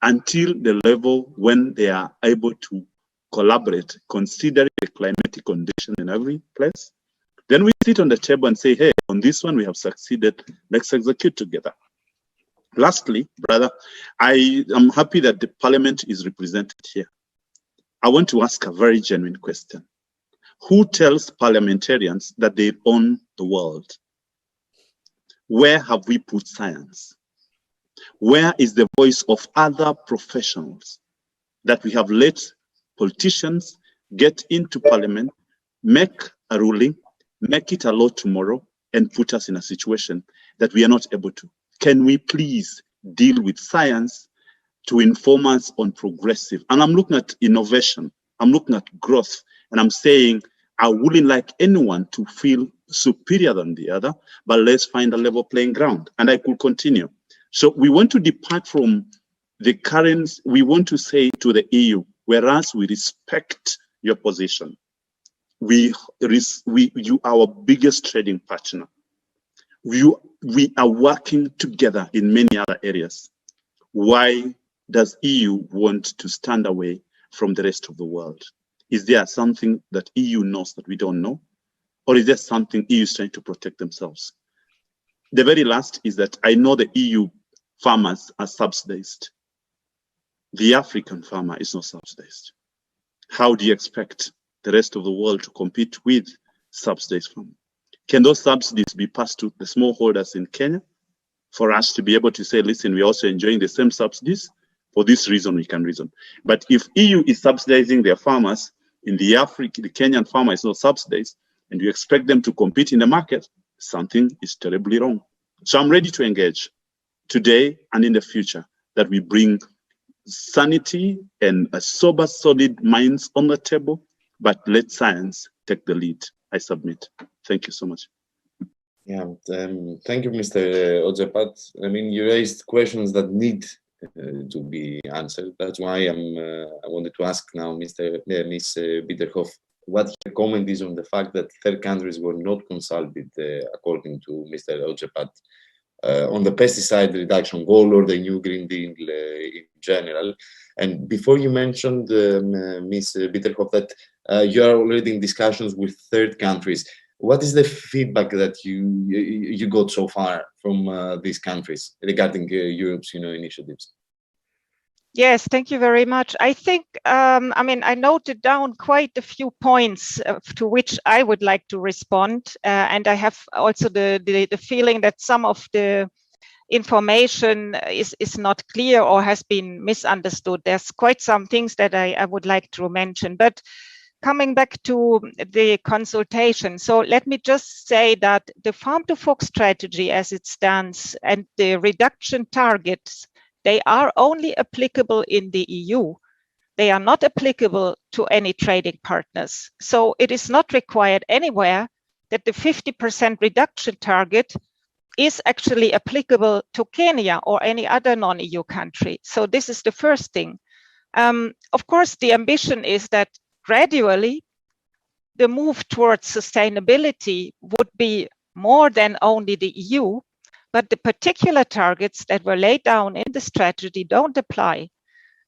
until the level when they are able to collaborate, considering the climatic condition in every place? Then we sit on the table and say, hey, on this one we have succeeded, let's execute together. Lastly, brother, I am happy that the parliament is represented here. I want to ask a very genuine question. Who tells parliamentarians that they own the world? Where have we put science? Where is the voice of other professionals that we have let politicians get into parliament, make a ruling, make it a law tomorrow, and put us in a situation that we are not able to? Can we please deal with science to inform us on progressive? And I'm looking at innovation, I'm looking at growth, and I'm saying I wouldn't like anyone to feel superior than the other, but let's find a level playing ground. And I could continue. So we want to depart from the current, we want to say to the EU, whereas we respect your position, you are our biggest trading partner. We are working together in many other areas. Why does EU want to stand away from the rest of the world? Is there something that EU knows that we don't know? Or is there something EU is trying to protect themselves? The very last is that I know the EU farmers are subsidized. The African farmer is not subsidized. How do you expect the rest of the world to compete with subsidized farming? Can those subsidies be passed to the smallholders in Kenya for us to be able to say, listen, we're also enjoying the same subsidies? For this reason, we can reason. But if EU is subsidizing their farmers, in the Kenyan farmer is not subsidized, and you expect them to compete in the market, something is terribly wrong. So I'm ready to engage today and in the future that we bring sanity and a sober, solid minds on the table, but let science take the lead. I submit. Thank you so much. Yeah, thank you, Mr. Ojepat. I mean, you raised questions that need to be answered. That's why I wanted to ask now Ms. Bitterhoff what her comment is on the fact that third countries were not consulted, according to Mr. Ojepat, on the pesticide reduction goal or the new Green Deal in general. And before you mentioned, Ms. Bitterhoff, that you are already in discussions with third countries. What is the feedback that you got so far from these countries regarding Europe's initiatives? Yes, thank you very much. I think, I mean, I noted down quite a few points to which I would like to respond. And I have also the feeling that some of the information is not clear or has been misunderstood. There's quite some things that I would like to mention. But coming back to the consultation, so let me just say that the Farm to Fork strategy as it stands and the reduction targets, they are only applicable in the EU. They are not applicable to any trading partners. So it is not required anywhere that the 50% reduction target is actually applicable to Kenya or any other non-EU country. So this is the first thing. Of course, the ambition is that gradually the move towards sustainability would be more than only the EU, but the particular targets that were laid down in the strategy don't apply.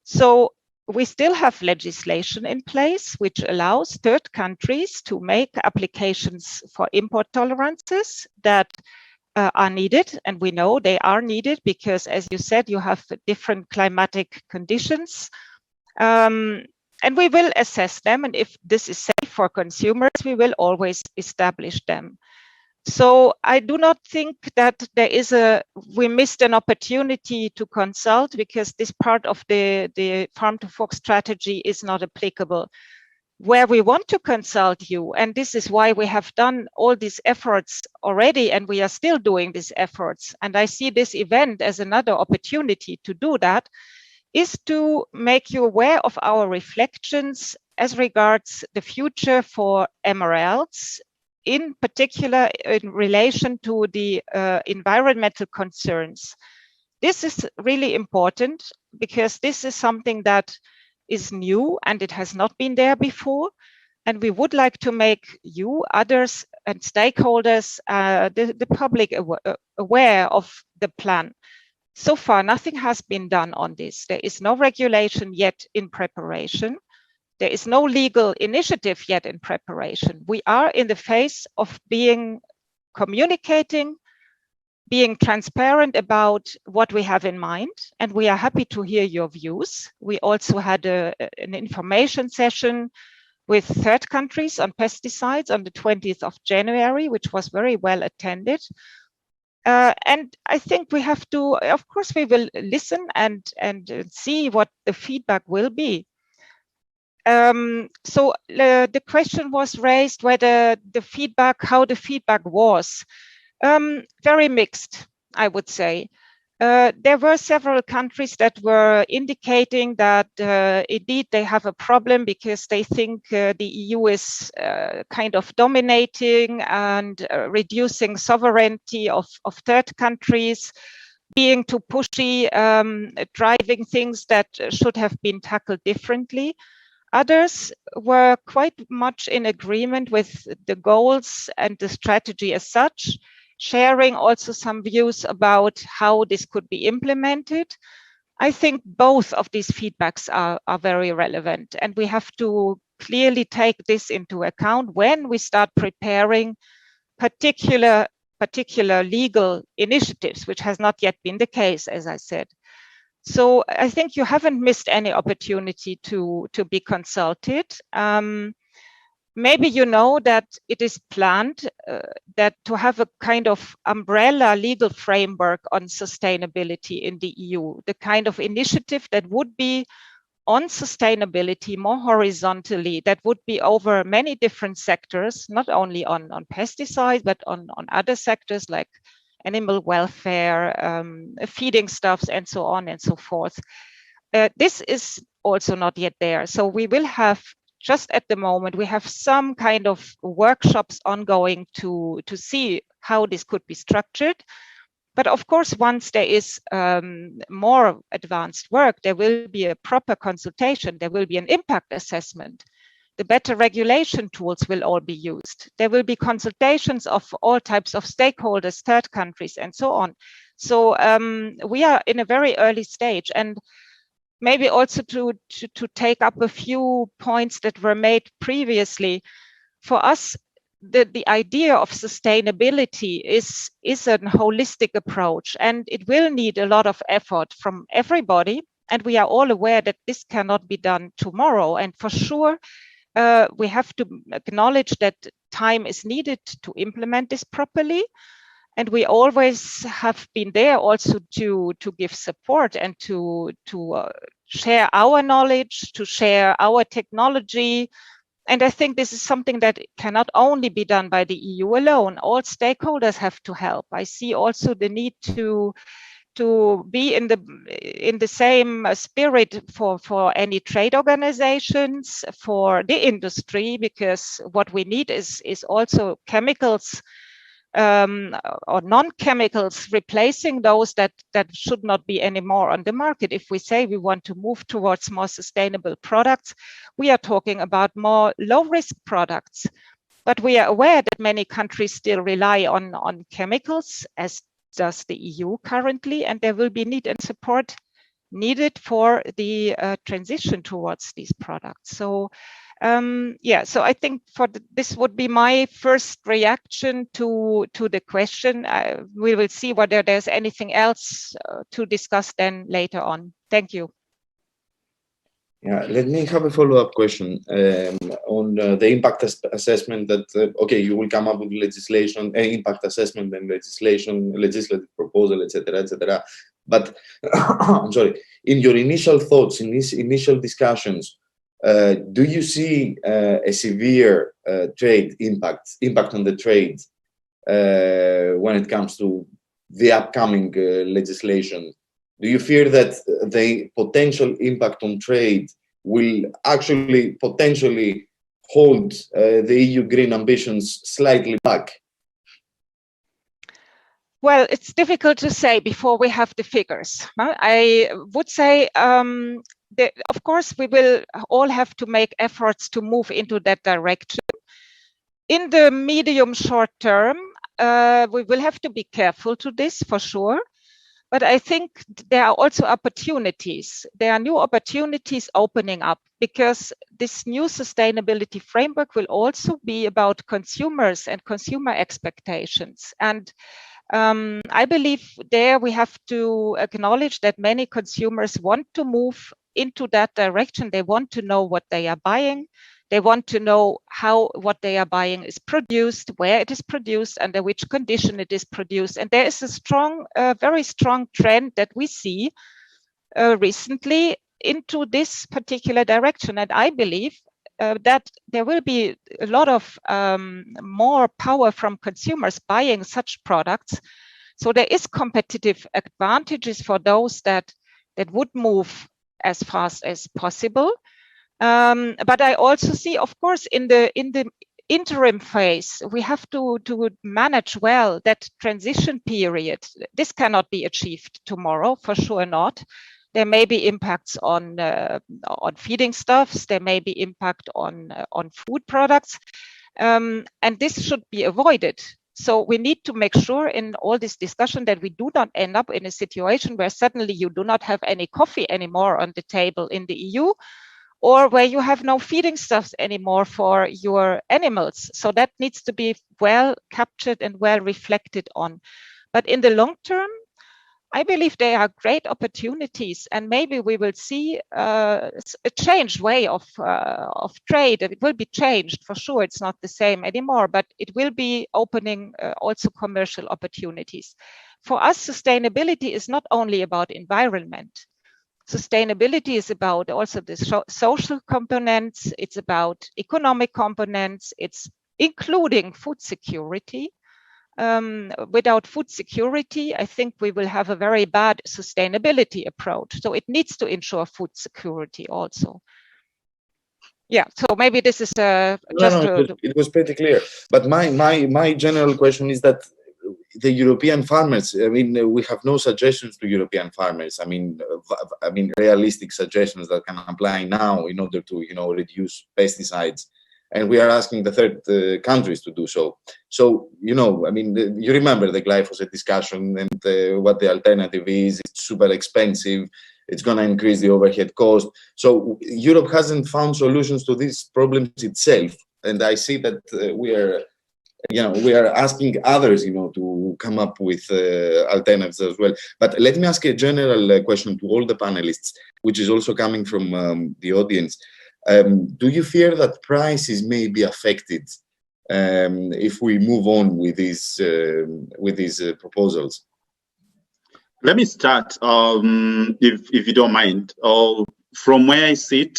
So we still have legislation in place which allows third countries to make applications for import tolerances that are needed, and we know they are needed because, as you said, you have different climatic conditions. And we will assess them, and if this is safe for consumers, we will always establish them. So I do not think that we missed an opportunity to consult because this part of the Farm to Fork strategy is not applicable. Where we want to consult you, and this is why we have done all these efforts already, and we are still doing these efforts, and I see this event as another opportunity to do that, is to make you aware of our reflections as regards the future for emeralds in particular in relation to the environmental concerns. This is really important because this is something that is new and it has not been there before. And we would like to make you, others, and stakeholders, the public aware of the plan. So far, nothing has been done on this. There is no regulation yet in preparation. There is no legal initiative yet in preparation. We are in the phase of communicating, being transparent about what we have in mind, and we are happy to hear your views. We also had an information session with third countries on pesticides on the 20th of January, which was very well attended. And I think we have to, of course, we will listen and see what the feedback will be. So the question was raised whether the feedback, how the feedback was. Very mixed, I would say. There were several countries that were indicating that indeed they have a problem because they think the EU is kind of dominating and reducing sovereignty of third countries, being too pushy, driving things that should have been tackled differently. Others were quite much in agreement with the goals and the strategy as such, sharing also some views about how this could be implemented. I think both of these feedbacks are very relevant, and we have to clearly take this into account when we start preparing particular legal initiatives, which has not yet been the case, as I said. So I think you haven't missed any opportunity to be consulted. Maybe you know that it is planned that to have a kind of umbrella legal framework on sustainability in the EU, the kind of initiative that would be on sustainability more horizontally, that would be over many different sectors, not only on pesticides, but on other sectors like animal welfare, feeding stuffs, and so on and so forth. This is also not yet there. So we will have, just at the moment, we have some kind of workshops ongoing to see how this could be structured. But of course, once there is more advanced work, there will be a proper consultation. There will be an impact assessment. The better regulation tools will all be used. There will be consultations of all types of stakeholders, third countries, and so on. So we are in a very early stage. And maybe also to take up a few points that were made previously. For us, the idea of sustainability is a holistic approach, and it will need a lot of effort from everybody. And we are all aware that this cannot be done tomorrow. And for sure, we have to acknowledge that time is needed to implement this properly. And we always have been there also to give support and to share our knowledge, to share our technology. And I think this is something that cannot only be done by the EU alone. All stakeholders have to help. I see also the need to be in the same spirit for any trade organizations, for the industry, because what we need is also chemicals or non-chemicals replacing those that should not be anymore on the market. If we say we want to move towards more sustainable products, we are talking about more low-risk products. But we are aware that many countries still rely on chemicals, as does the EU currently, and there will be need and support needed for the transition towards these products. So yeah, so I think this would be my first reaction to the question. We will see whether there's anything else to discuss then later on. Thank you. Yeah, let me have a follow-up question on the impact assessment that, okay, you will come up with legislation, impact assessment and legislative proposal, etc., etc. But I'm sorry, in your initial thoughts, in these initial discussions, do you see a severe trade impact on the trade when it comes to the upcoming legislation? Do you fear that the potential impact on trade will actually potentially hold the EU green ambitions slightly back? Well, it's difficult to say before we have the figures. I would say, of course, we will all have to make efforts to move into that direction. In the medium short term, we will have to be careful to this for sure. But I think there are also opportunities. There are new opportunities opening up because this new sustainability framework will also be about consumers and consumer expectations. And I believe there we have to acknowledge that many consumers want to move into that direction. They want to know what they are buying. They want to know how what they are buying is produced, where it is produced, under which condition it is produced. And there is a strong, very strong trend that we see recently into this particular direction. And I believe that there will be a lot of more power from consumers buying such products. So there is competitive advantages for those that would move as fast as possible. But I also see, of course, in the interim phase, we have to manage well that transition period. This cannot be achieved tomorrow, for sure not. There may be impacts on feeding stuffs. There may be impact on food products, and this should be avoided. So we need to make sure in all this discussion that we do not end up in a situation where suddenly you do not have any coffee anymore on the table in the EU, or where you have no feeding stuffs anymore for your animals. So that needs to be well captured and well reflected on. But in the long term, I believe there are great opportunities, and maybe we will see a changed way of trade. It will be changed for sure. It's not the same anymore, but it will be opening also commercial opportunities. For us, sustainability is not only about environment. Sustainability is about also the social components. It's about economic components. It's including food security. Without food security, I think we will have a very bad sustainability approach. So it needs to ensure food security also. Yeah, so maybe this is it was pretty clear. But my general question is that the European farmers, I mean, we have no suggestions to European farmers. I mean, realistic suggestions that can apply now in order to, reduce pesticides. And we are asking the third countries to do so. So, you remember the glyphosate discussion and what the alternative is. It's super expensive. It's going to increase the overhead cost. So Europe hasn't found solutions to these problems itself. And I see that we are asking others, to come up with alternatives as well. But let me ask a general question to all the panelists, which is also coming from the audience. Do you fear that prices may be affected if we move on with these proposals? Let me start, if you don't mind. From where I sit,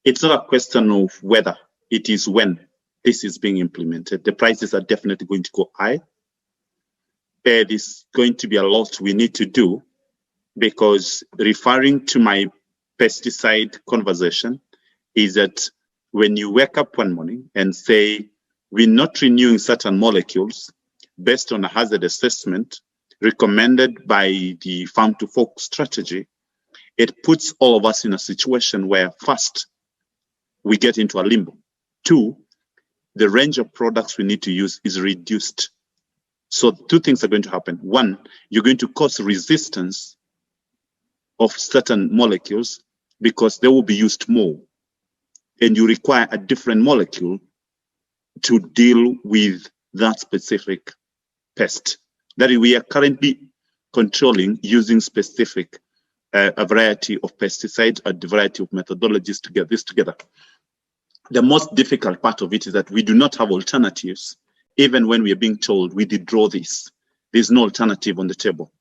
it's not a question of whether, it is when this is being implemented. The prices are definitely going to go high. There is going to be a lot we need to do, because referring to my pesticide conversation is that when you wake up one morning and say, we're not renewing certain molecules based on a hazard assessment recommended by the farm to fork strategy, it puts all of us in a situation where first, we get into a limbo. Two, the range of products we need to use is reduced. So two things are going to happen. One, you're going to cause resistance of certain molecules because they will be used more. And you require a different molecule to deal with that specific pest. That is, we are currently controlling using specific, a variety of pesticides, a variety of methodologies to get this together. The most difficult part of it is that we do not have alternatives. Even when we are being told we withdraw this, there's no alternative on the table.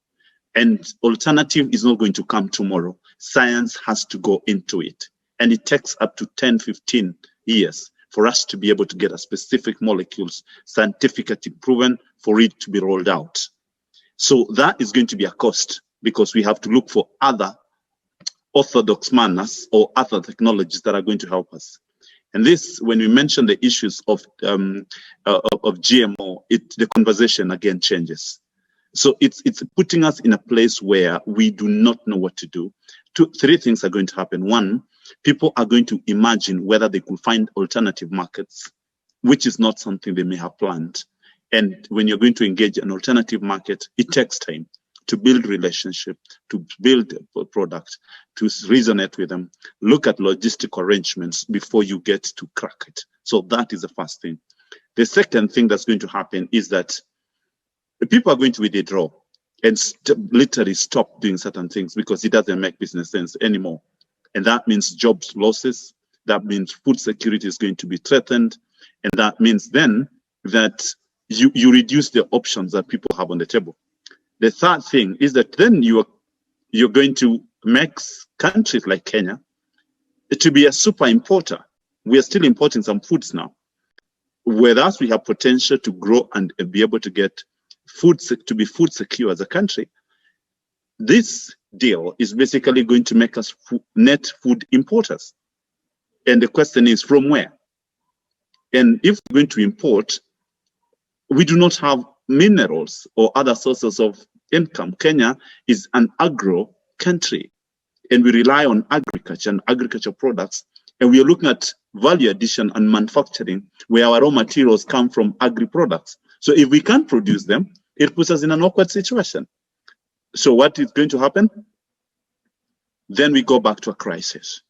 And alternative is not going to come tomorrow. Science has to go into it. And it takes up to 10, 15 years for us to be able to get a specific molecules scientifically proven for it to be rolled out. So that is going to be a cost, because we have to look for other orthodox manners or other technologies that are going to help us. And this, when we mention the issues of GMO, the conversation again changes. So it's putting us in a place where we do not know what to do. Three things are going to happen. One, people are going to imagine whether they could find alternative markets, which is not something they may have planned. And when you're going to engage an alternative market, it takes time to build relationship, to build a product, to resonate with them, look at logistic arrangements before you get to crack it. So that is the first thing. The second thing that's going to happen is that people are going to withdraw and literally stop doing certain things because it doesn't make business sense anymore. And that means jobs losses. That means food security is going to be threatened. And that means then that you reduce the options that people have on the table. The third thing is that then you're going to make countries like Kenya to be a super importer. We are still importing some foods now. Whereas we have potential to grow and be able to get food, to be food secure as a country. This deal is basically going to make us net food importers. And the question is, from where? And if we're going to import, we do not have minerals or other sources of income. Kenya is an agro country, and we rely on agriculture and agriculture products. And we are looking at value addition and manufacturing, where our raw materials come from agri products. So if we can't produce them, it puts us in an awkward situation. So what is going to happen? Then we go back to a crisis.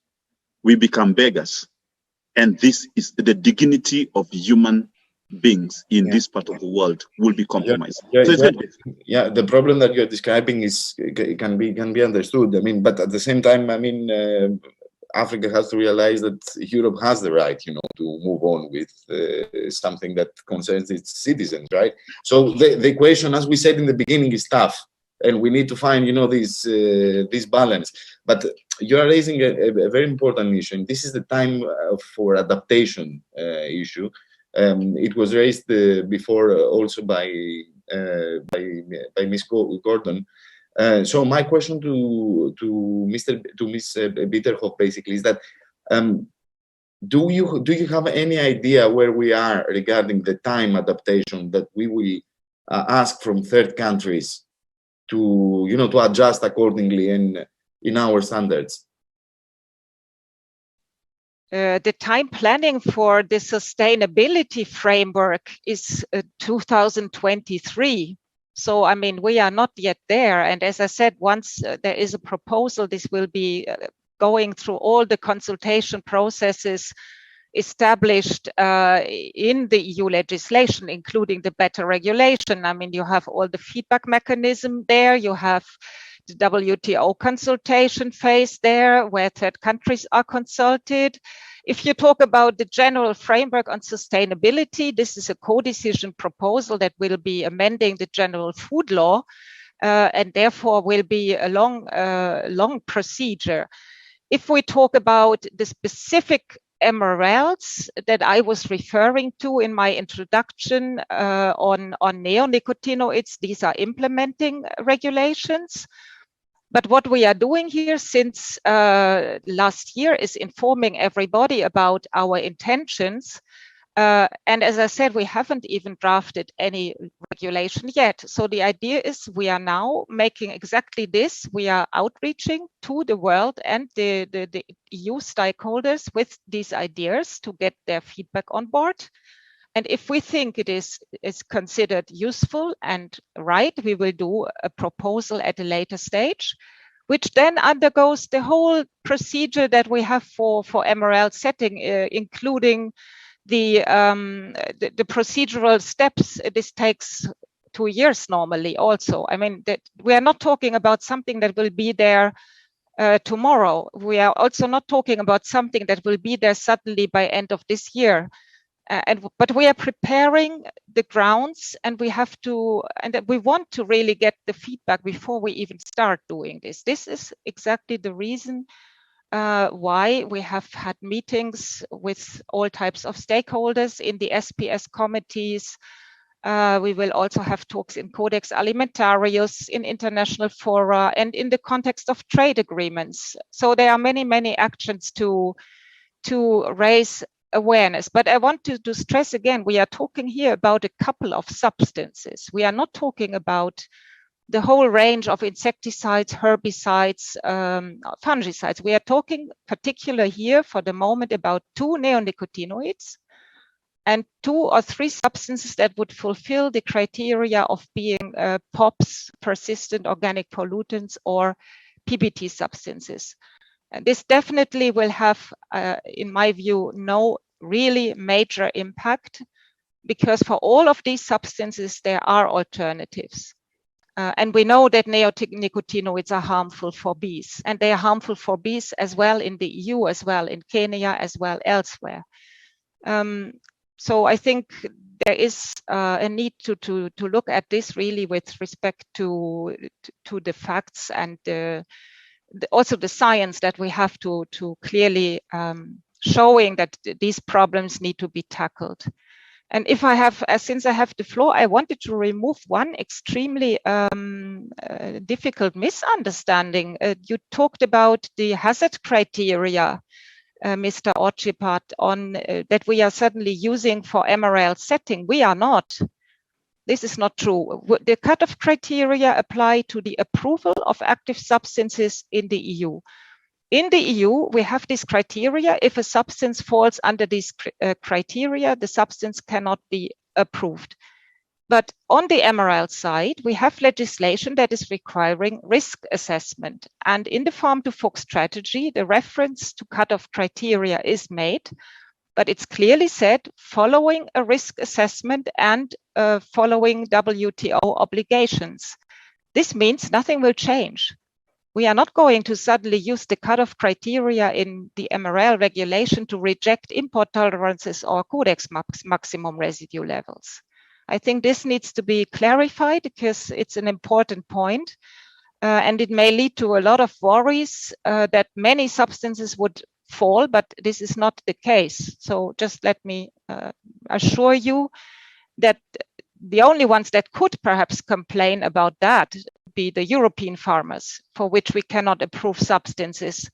We become beggars. And this is the dignity of human beings in this part of the world will be compromised. The problem that you're describing can be understood. I mean, but at the same time, I mean, Africa has to realize that Europe has the right, to move on with something that concerns its citizens, right? So the equation, as we said in the beginning, is tough, and we need to find, this balance. But you are raising a very important issue, and this is the time for adaptation issue. It was raised before also by Ms. Gordon. So my question to Ms. Bitterhoff basically is that do you have any idea where we are regarding the time adaptation that we will ask from third countries to to adjust accordingly in our standards? The time planning for the sustainability framework is 2023. So, I mean, we are not yet there. And as I said, once there is a proposal, this will be going through all the consultation processes established in the EU legislation, including the better regulation. I mean, you have all the feedback mechanism there. You have the WTO consultation phase there, where third countries are consulted. If you talk about the general framework on sustainability, this is a co-decision proposal that will be amending the general food law, and therefore will be a long procedure. If we talk about the specific MRLs that I was referring to in my introduction on neonicotinoids, these are implementing regulations. But what we are doing here since last year is informing everybody about our intentions. And as I said, we haven't even drafted any regulation yet. So the idea is we are now making exactly this. We are outreaching to the world and the EU stakeholders with these ideas to get their feedback on board. And if we think it is considered useful and right, we will do a proposal at a later stage, which then undergoes the whole procedure that we have for MRL setting, including the procedural steps. This takes 2 years normally also. I mean, that we are not talking about something that will be there tomorrow. We are also not talking about something that will be there suddenly by end of this year. But we are preparing the grounds, and we want to really get the feedback before we even start doing this. This is exactly the reason why we have had meetings with all types of stakeholders in the SPS committees. We will also have talks in Codex Alimentarius, in international fora, and in the context of trade agreements. So there are many actions to raise awareness. But I want to stress again, we are talking here about a couple of substances. We are not talking about the whole range of insecticides, herbicides, fungicides. We are talking particular here for the moment about 2 neonicotinoids and 2 or 3 substances that would fulfill the criteria of being POPs, persistent organic pollutants, or PBT substances. And this definitely will have, in my view, no really major impact, because for all of these substances, there are alternatives. And we know that neonicotinoids are harmful for bees, and they are harmful for bees as well in the EU, as well in Kenya, as well elsewhere. So I think there is a need to look at this really with respect to the facts and also the science that we have to clearly showing that these problems need to be tackled. And if I have, since I have the floor, I wanted to remove one extremely difficult misunderstanding. You talked about the hazard criteria, Mr. Orchipat, on that we are suddenly using for MRL setting. We are not. This is not true. The cutoff criteria apply to the approval of active substances in the EU. In the EU, we have this criteria. If a substance falls under these criteria, the substance cannot be approved. But on the MRL side, we have legislation that is requiring risk assessment. And in the Farm to Fork strategy, the reference to cutoff criteria is made, but it's clearly said following a risk assessment and following WTO obligations. This means nothing will change. We are not going to suddenly use the cutoff criteria in the MRL regulation to reject import tolerances or Codex maximum residue levels. I think this needs to be clarified because it's an important point, and it may lead to a lot of worries that many substances would fall, but this is not the case. So just let me assure you that the only ones that could perhaps complain about that be the European farmers, for which we cannot approve substances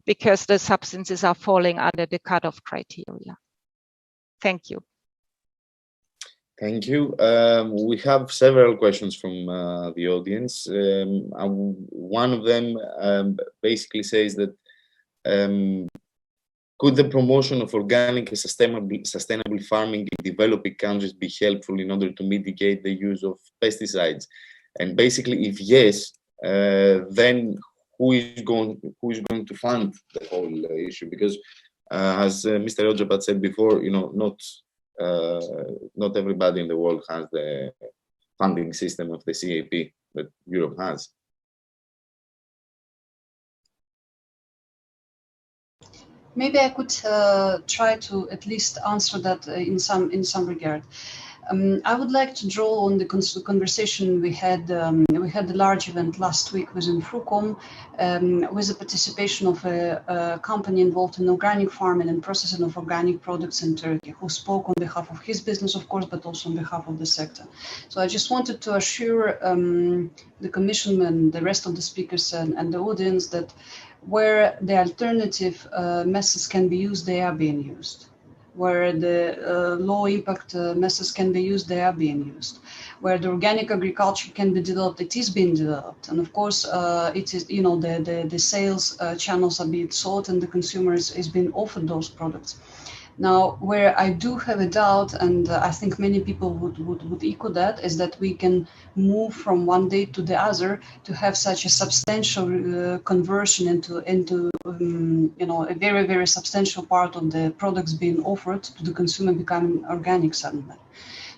because the substances are falling under the cutoff criteria. Thank you. Thank you. We have several questions from the audience. One of them basically says that could the promotion of organic and sustainable farming in developing countries be helpful in order to mitigate the use of pesticides? And basically, if yes, then who is going to fund the whole issue? Because as Mr. Orchipat said before, you know, not everybody in the world has the funding system of the CAP that Europe has. Maybe I could try to at least answer that in some regard. I would like to draw on the conversation we had. We had a large event last week within Frucom with the participation of a company involved in organic farming and processing of organic products in Turkey, who spoke on behalf of his business, of course, but also on behalf of the sector. So I just wanted to assure the Commission and the rest of the speakers and the audience that where the alternative methods can be used, they are being used. Where the low impact methods can be used, they are being used. Where the organic agriculture can be developed, it is being developed. And of course, it is, you know, the sales channels are being sought and the consumer is being offered those products. Now, where I do have a doubt, and I think many people would echo that, is that we can move from one day to the other to have such a substantial conversion into you know, a very, very substantial part of the products being offered to the consumer becoming organic suddenly.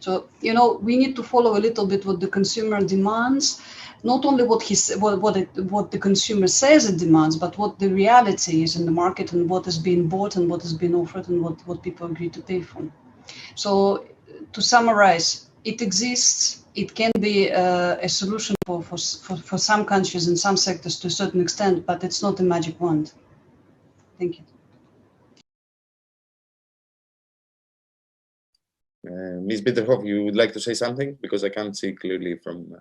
So, you know, we need to follow a little bit what the consumer demands, not only what the consumer says it demands, but what the reality is in the market and what is being bought and what is being offered and what people agree to pay for. So to summarize, it exists. It can be a solution for some countries and some sectors to a certain extent, but it's not a magic wand. Thank you. Ms. Bitterhoff, you would like to say something? Because I can't see clearly from...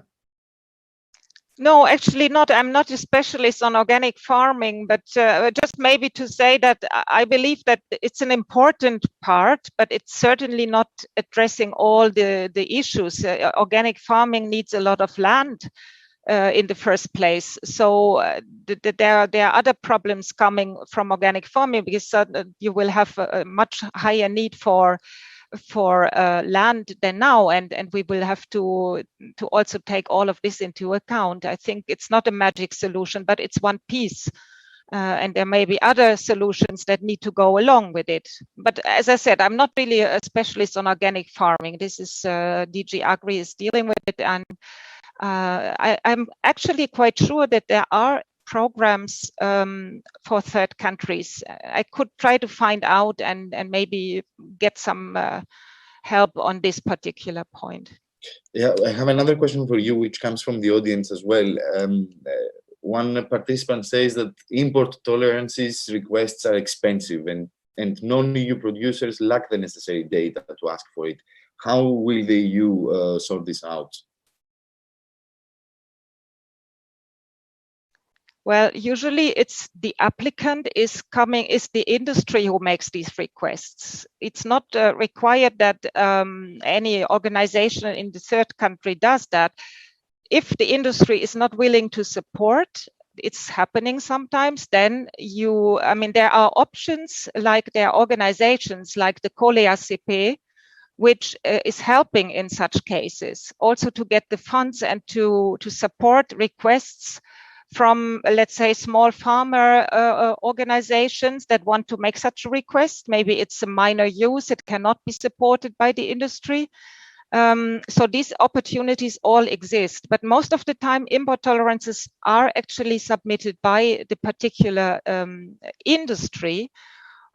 No, actually not. I'm not a specialist on organic farming, but just maybe to say that I believe that it's an important part, but it's certainly not addressing all the issues. Organic farming needs a lot of land in the first place. So there are other problems coming from organic farming, because you will have a much higher need for land than now, and we will have to also take all of this into account. I think it's not a magic solution, but it's one piece. And there may be other solutions that need to go along with it. But as I said, I'm not really a specialist on organic farming. This is DG Agri is dealing with it, and I'm actually quite sure that there are programs for third countries. I could try to find out and maybe get some help on this particular point. Yeah, I have another question for you, which comes from the audience as well. One participant says that import tolerances requests are expensive, and non-EU producers lack the necessary data to ask for it. How will the EU sort this out? Well, usually it's the applicant is the industry who makes these requests. It's not required that any organization in the third country does that. If the industry is not willing to support, it's happening sometimes, then there are options, like there are organizations like the COLEA-CP, which is helping in such cases, also to get the funds and to support requests from, let's say, small farmer organizations that want to make such a request. Maybe it's a minor use, it cannot be supported by the industry. So these opportunities all exist, but most of the time import tolerances are actually submitted by the particular industry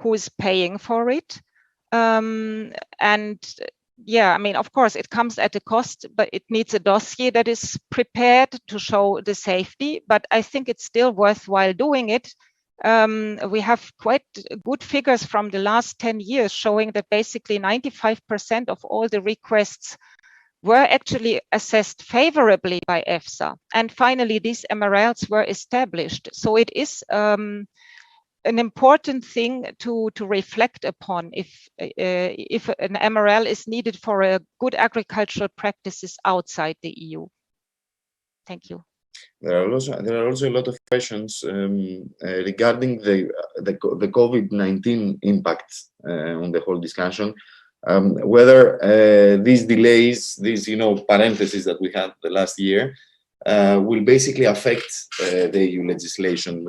who is paying for it. And yeah, I mean, of course, it comes at a cost, but it needs a dossier that is prepared to show the safety. But I think it's still worthwhile doing it. We have quite good figures from the last 10 years showing that basically 95% of all the requests were actually assessed favorably by EFSA. And finally, these MRLs were established. So it is an important thing to reflect upon if an MRL is needed for a good agricultural practices outside the EU. Thank you. There are also a lot of questions regarding the COVID-19 impacts on the whole discussion. Whether these delays, these parentheses that we had the last year, will basically affect the EU legislation.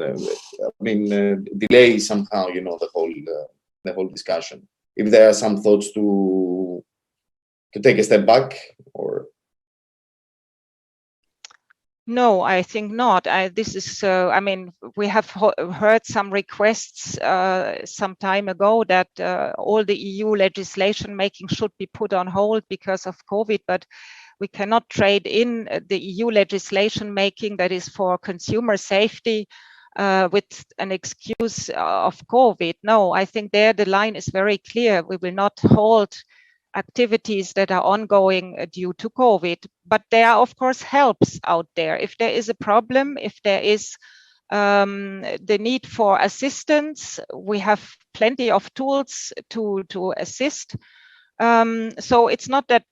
Delay somehow, the whole discussion. If there are some thoughts to take a step back, or no, I think not. We have heard some requests some time ago that all the EU legislation making should be put on hold because of COVID, but we cannot trade in the EU legislation making that is for consumer safety with an excuse of COVID. No, I think there the line is very clear. We will not halt activities that are ongoing due to COVID, but there are of course helps out there. If there is a problem, if there is the need for assistance, we have plenty of tools to assist. So it's not that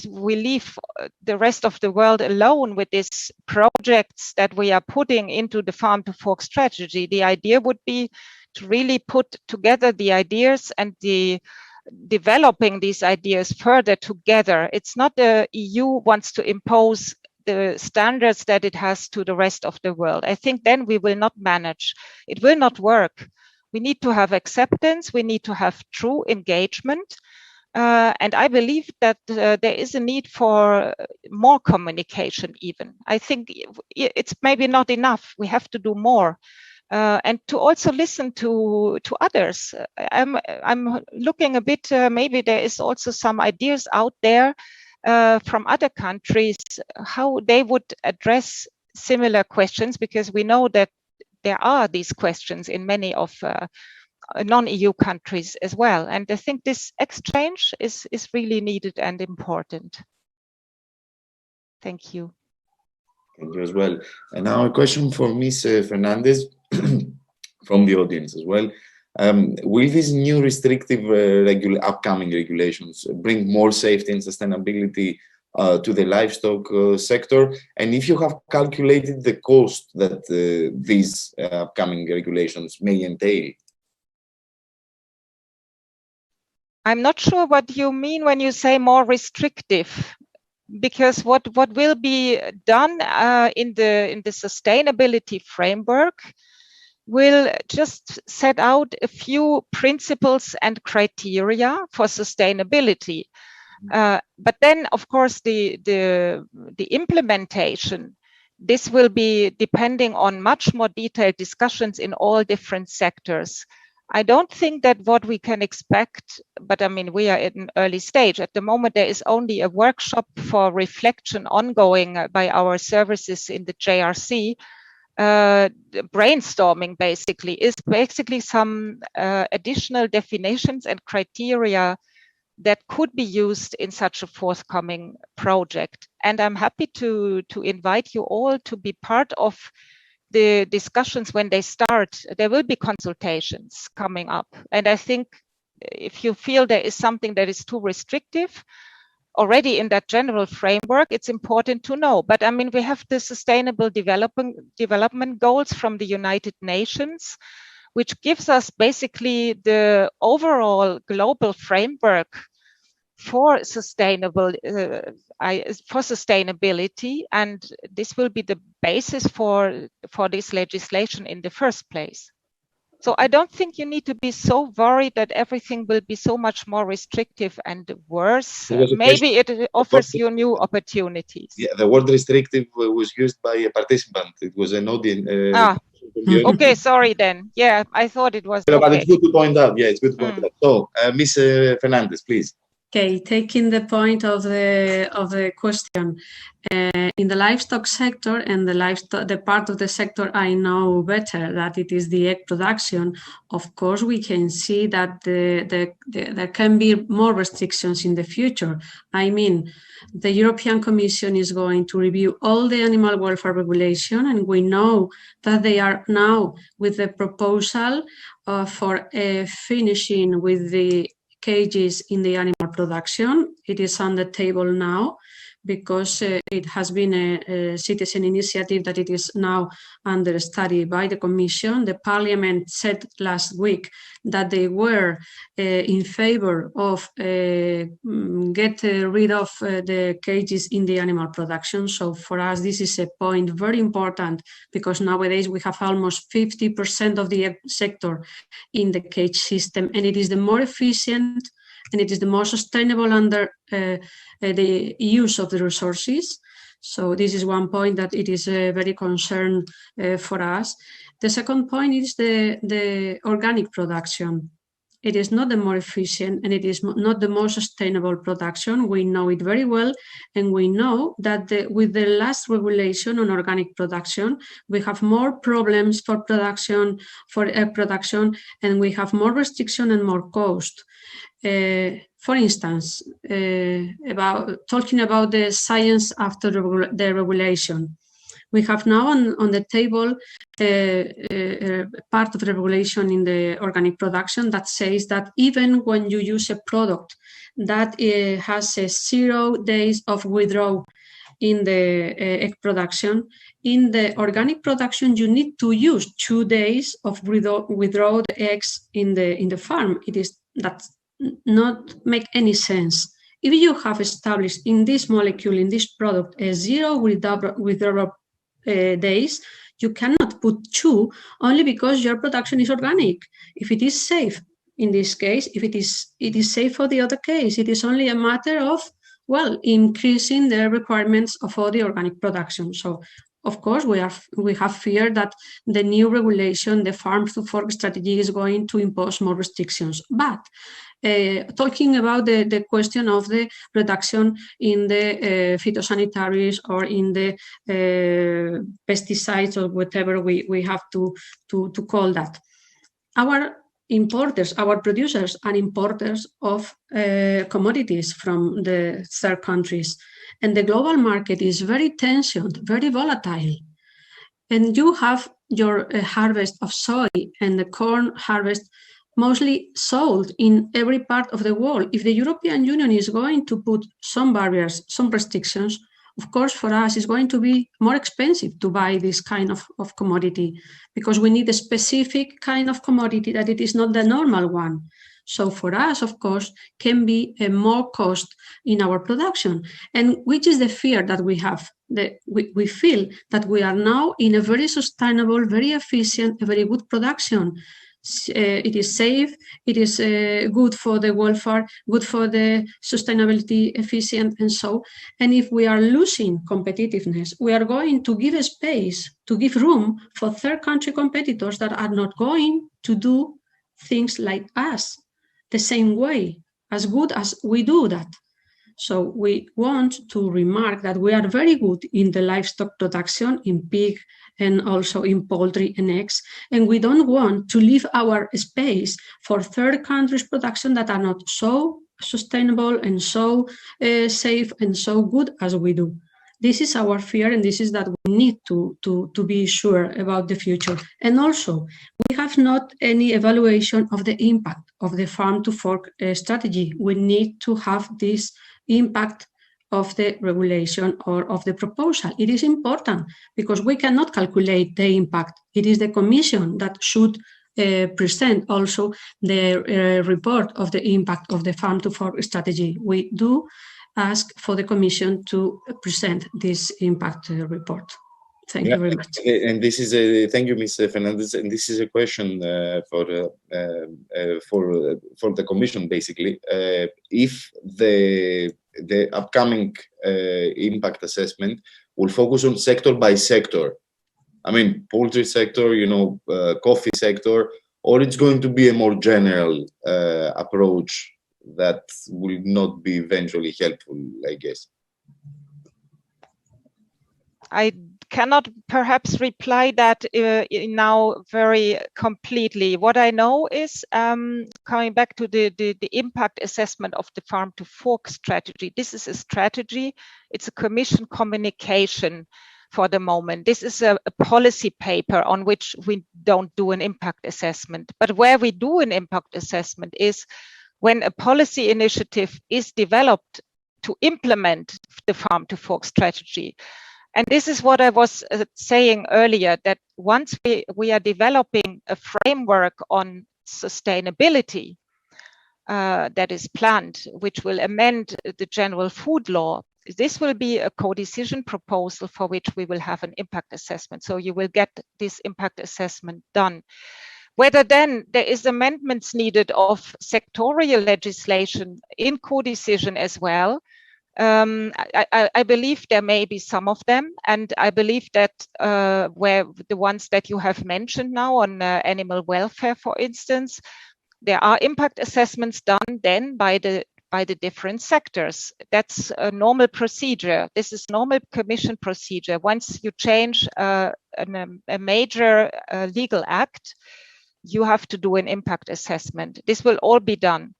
we leave the rest of the world alone with these projects that we are putting into the farm to fork strategy. The idea would be to really put together the ideas and developing these ideas further together. It's not the EU wants to impose the standards that it has to the rest of the world. I think then we will not manage. It will not work. We need to have acceptance. We need to have true engagement. And I believe that there is a need for more communication even. I think it's maybe not enough. We have to do more. And to also listen to others. I'm looking a bit, maybe there is also some ideas out there from other countries, how they would address similar questions, because we know that there are these questions in many of non-EU countries as well. And I think this exchange is really needed and important. Thank you. Thank you as well. And now a question for Ms. Fernandez from the audience as well. Will these new restrictive upcoming regulations bring more safety and sustainability to the livestock sector? And if you have calculated the cost that these upcoming regulations may entail? I'm not sure what you mean when you say more restrictive, because what will be done in the sustainability framework will just set out a few principles and criteria for sustainability. But then, of course, the implementation, this will be depending on much more detailed discussions in all different sectors. I don't think that what we can expect, but I mean, we are at an early stage. At the moment, there is only a workshop for reflection ongoing by our services in the JRC. Brainstorming is basically some additional definitions and criteria that could be used in such a forthcoming project. And I'm happy to invite you all to be part of the discussions when they start. There will be consultations coming up. And I think if you feel there is something that is too restrictive already in that general framework, it's important to know. But I mean, we have the Sustainable Development Goals from the United Nations, which gives us basically the overall global framework for sustainability, and this will be the basis for this legislation in the first place. So I don't think you need to be so worried that everything will be so much more restrictive and worse. Maybe it offers you new opportunities. Yeah, the word restrictive was used by a participant. It was an audience. Okay, sorry then. Yeah, I thought it was. But it's good to point out. Yeah, it's good to point out. So, Ms. Fernandez, please. Okay, taking the point of the question, in the livestock sector and the part of the sector I know better, that it is the egg production. Of course, we can see that there can be more restrictions in the future. I mean, the European Commission is going to review all the animal welfare regulation, and we know that they are now with the proposal for finishing with the cages in the animal production. It is on the table now because it has been a citizen initiative that it is now under study by the Commission. The Parliament said last week that they were in favor of get rid of the cages in the animal production. So for us, this is a point very important, because nowadays we have almost 50% of the sector in the cage system, and it is the more efficient and it is the more sustainable under the use of the resources. So this is one point that it is a very concern for us. The second point is the organic production. It is not the more efficient and it is not the more sustainable production. We know it very well, and we know that with the last regulation on organic production, we have more problems for production, and we have more restriction and more cost. For instance, talking about the science after the regulation, we have now on the table part of the regulation in the organic production that says that even when you use a product that has 0 days of withdrawal in the egg production, in the organic production you need to use 2 days of withdraw the eggs in the farm. That not make any sense. If you have established in this molecule, in this product, a 0 withdrawal days, you cannot put 2 only because your production is organic. If it is safe in this case, if it is safe for the other case, it is only a matter of, well, increasing the requirements of all the organic production. So of course, we have fear that the new regulation, the farm to fork strategy, is going to impose more restrictions. But talking about the question of the reduction in the phytosanitaries or in the pesticides or whatever we have to call that. Our importers, our producers and importers of commodities from the third countries. And the global market is very tensioned, very volatile. And you have your harvest of soy and the corn harvest mostly sold in every part of the world. If the European Union is going to put some barriers, some restrictions, of course, for us, it's going to be more expensive to buy this kind of commodity, because we need a specific kind of commodity that it is not the normal one. So for us, of course, can be a more cost in our production. And which is the fear that we have? We feel that we are now in a very sustainable, very efficient, a very good production. It is safe, it is good for the welfare, good for the sustainability, efficient, and so. And if we are losing competitiveness, we are going to give a space, to give room for third country competitors that are not going to do things like us the same way, as good as we do that. So we want to remark that we are very good in the livestock production, in pig, and also in poultry and eggs. And we don't want to leave our space for third countries' production that are not so sustainable and so safe and so good as we do. This is our fear, and this is that we need to be sure about the future. And also, we have not any evaluation of the impact of the farm-to-fork strategy. We need to have this impact of the regulation or of the proposal. It is important because we cannot calculate the impact. It is the Commission that should present also the report of the impact of the farm-to-fork strategy. We do ask for the Commission to present this impact report. Thank you very much. And this is a thank you, Ms. Fernandez. And this is a question for the Commission, basically. If the upcoming impact assessment will focus on sector by sector, I mean, poultry sector, coffee sector, or it's going to be a more general approach that will not be eventually helpful, I guess. I cannot perhaps reply that now very completely. What I know is, coming back to the impact assessment of the farm-to-fork strategy, this is a strategy, it's a Commission communication for the moment. This is a policy paper on which we don't do an impact assessment. But where we do an impact assessment is when a policy initiative is developed to implement the farm-to-fork strategy. And this is what I was saying earlier, that once we are developing a framework on sustainability that is planned, which will amend the general food law, this will be a co-decision proposal for which we will have an impact assessment. So you will get this impact assessment done. Whether then there is amendments needed of sectorial legislation in co-decision as well, I believe there may be some of them, and I believe that where the ones that you have mentioned now on animal welfare, for instance, there are impact assessments done then by the different sectors. That's a normal procedure. This is normal Commission procedure. Once you change a major legal act, you have to do an impact assessment. This will all be done.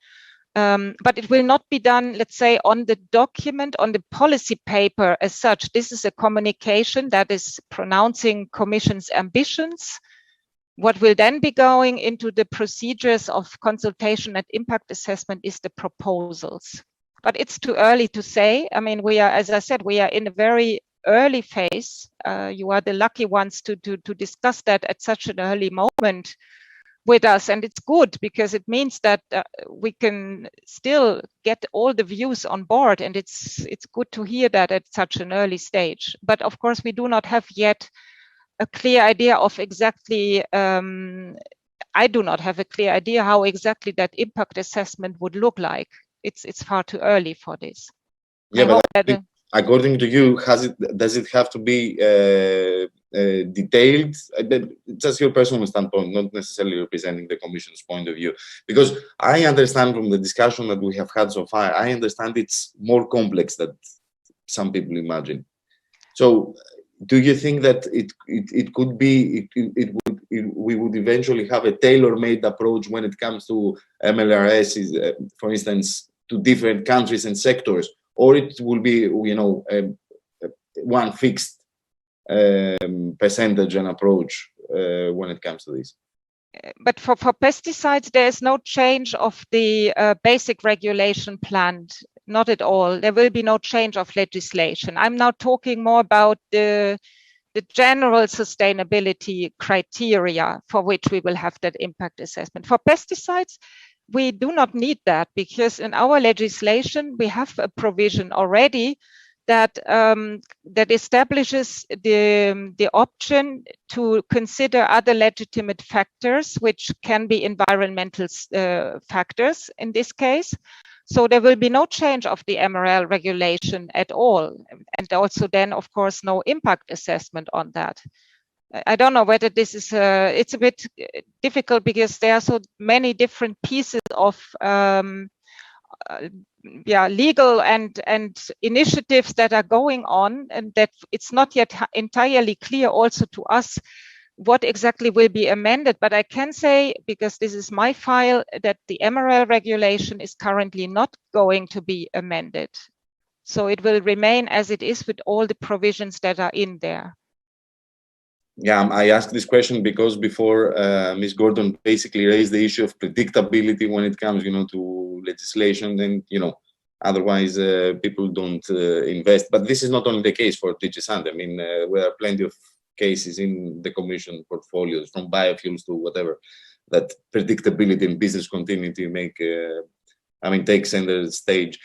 But it will not be done, let's say, on the document, on the policy paper as such. This is a communication that is pronouncing Commission's ambitions. What will then be going into the procedures of consultation and impact assessment is the proposals. But it's too early to say. I mean, we are, as I said, we are in a very early phase. You are the lucky ones to discuss that at such an early moment with us, and it's good because it means that we can still get all the views on board, and it's good to hear that at such an early stage. But of course, we do not have yet a clear idea of exactly. I do not have a clear idea how exactly that impact assessment would look like. It's far too early for this. Yeah, but according to you, does it have to be detailed? Just your personal standpoint, not necessarily representing the Commission's point of view. Because I understand from the discussion that we have had so far, I understand it's more complex than some people imagine. So do you think that it could be we would eventually have a tailor-made approach when it comes to MLRS, for instance, to different countries and sectors, or it will be, you know, one fixed percentage and approach when it comes to this? But for pesticides, there is no change of the basic regulation planned, not at all. There will be no change of legislation. I'm now talking more about the general sustainability criteria for which we will have that impact assessment. For pesticides, we do not need that, because in our legislation, we have a provision already that that establishes the option to consider other legitimate factors, which can be environmental factors in this case. So there will be no change of the MRL regulation at all, and also then, of course, no impact assessment on that. I don't know whether this is it's a bit difficult, because there are so many different pieces of legal and initiatives that are going on, and that it's not yet entirely clear also to us what exactly will be amended. But I can say, because this is my file, that the MRL regulation is currently not going to be amended. So it will remain as it is with all the provisions that are in there. Yeah, I asked this question because before Ms. Gordon basically raised the issue of predictability when it comes, you know, to legislation, and, you know, otherwise people don't invest. But this is not only the case for DigiSand. I mean, there are plenty of cases in the Commission portfolios, from biofuels to whatever, that predictability and business continuity take center stage.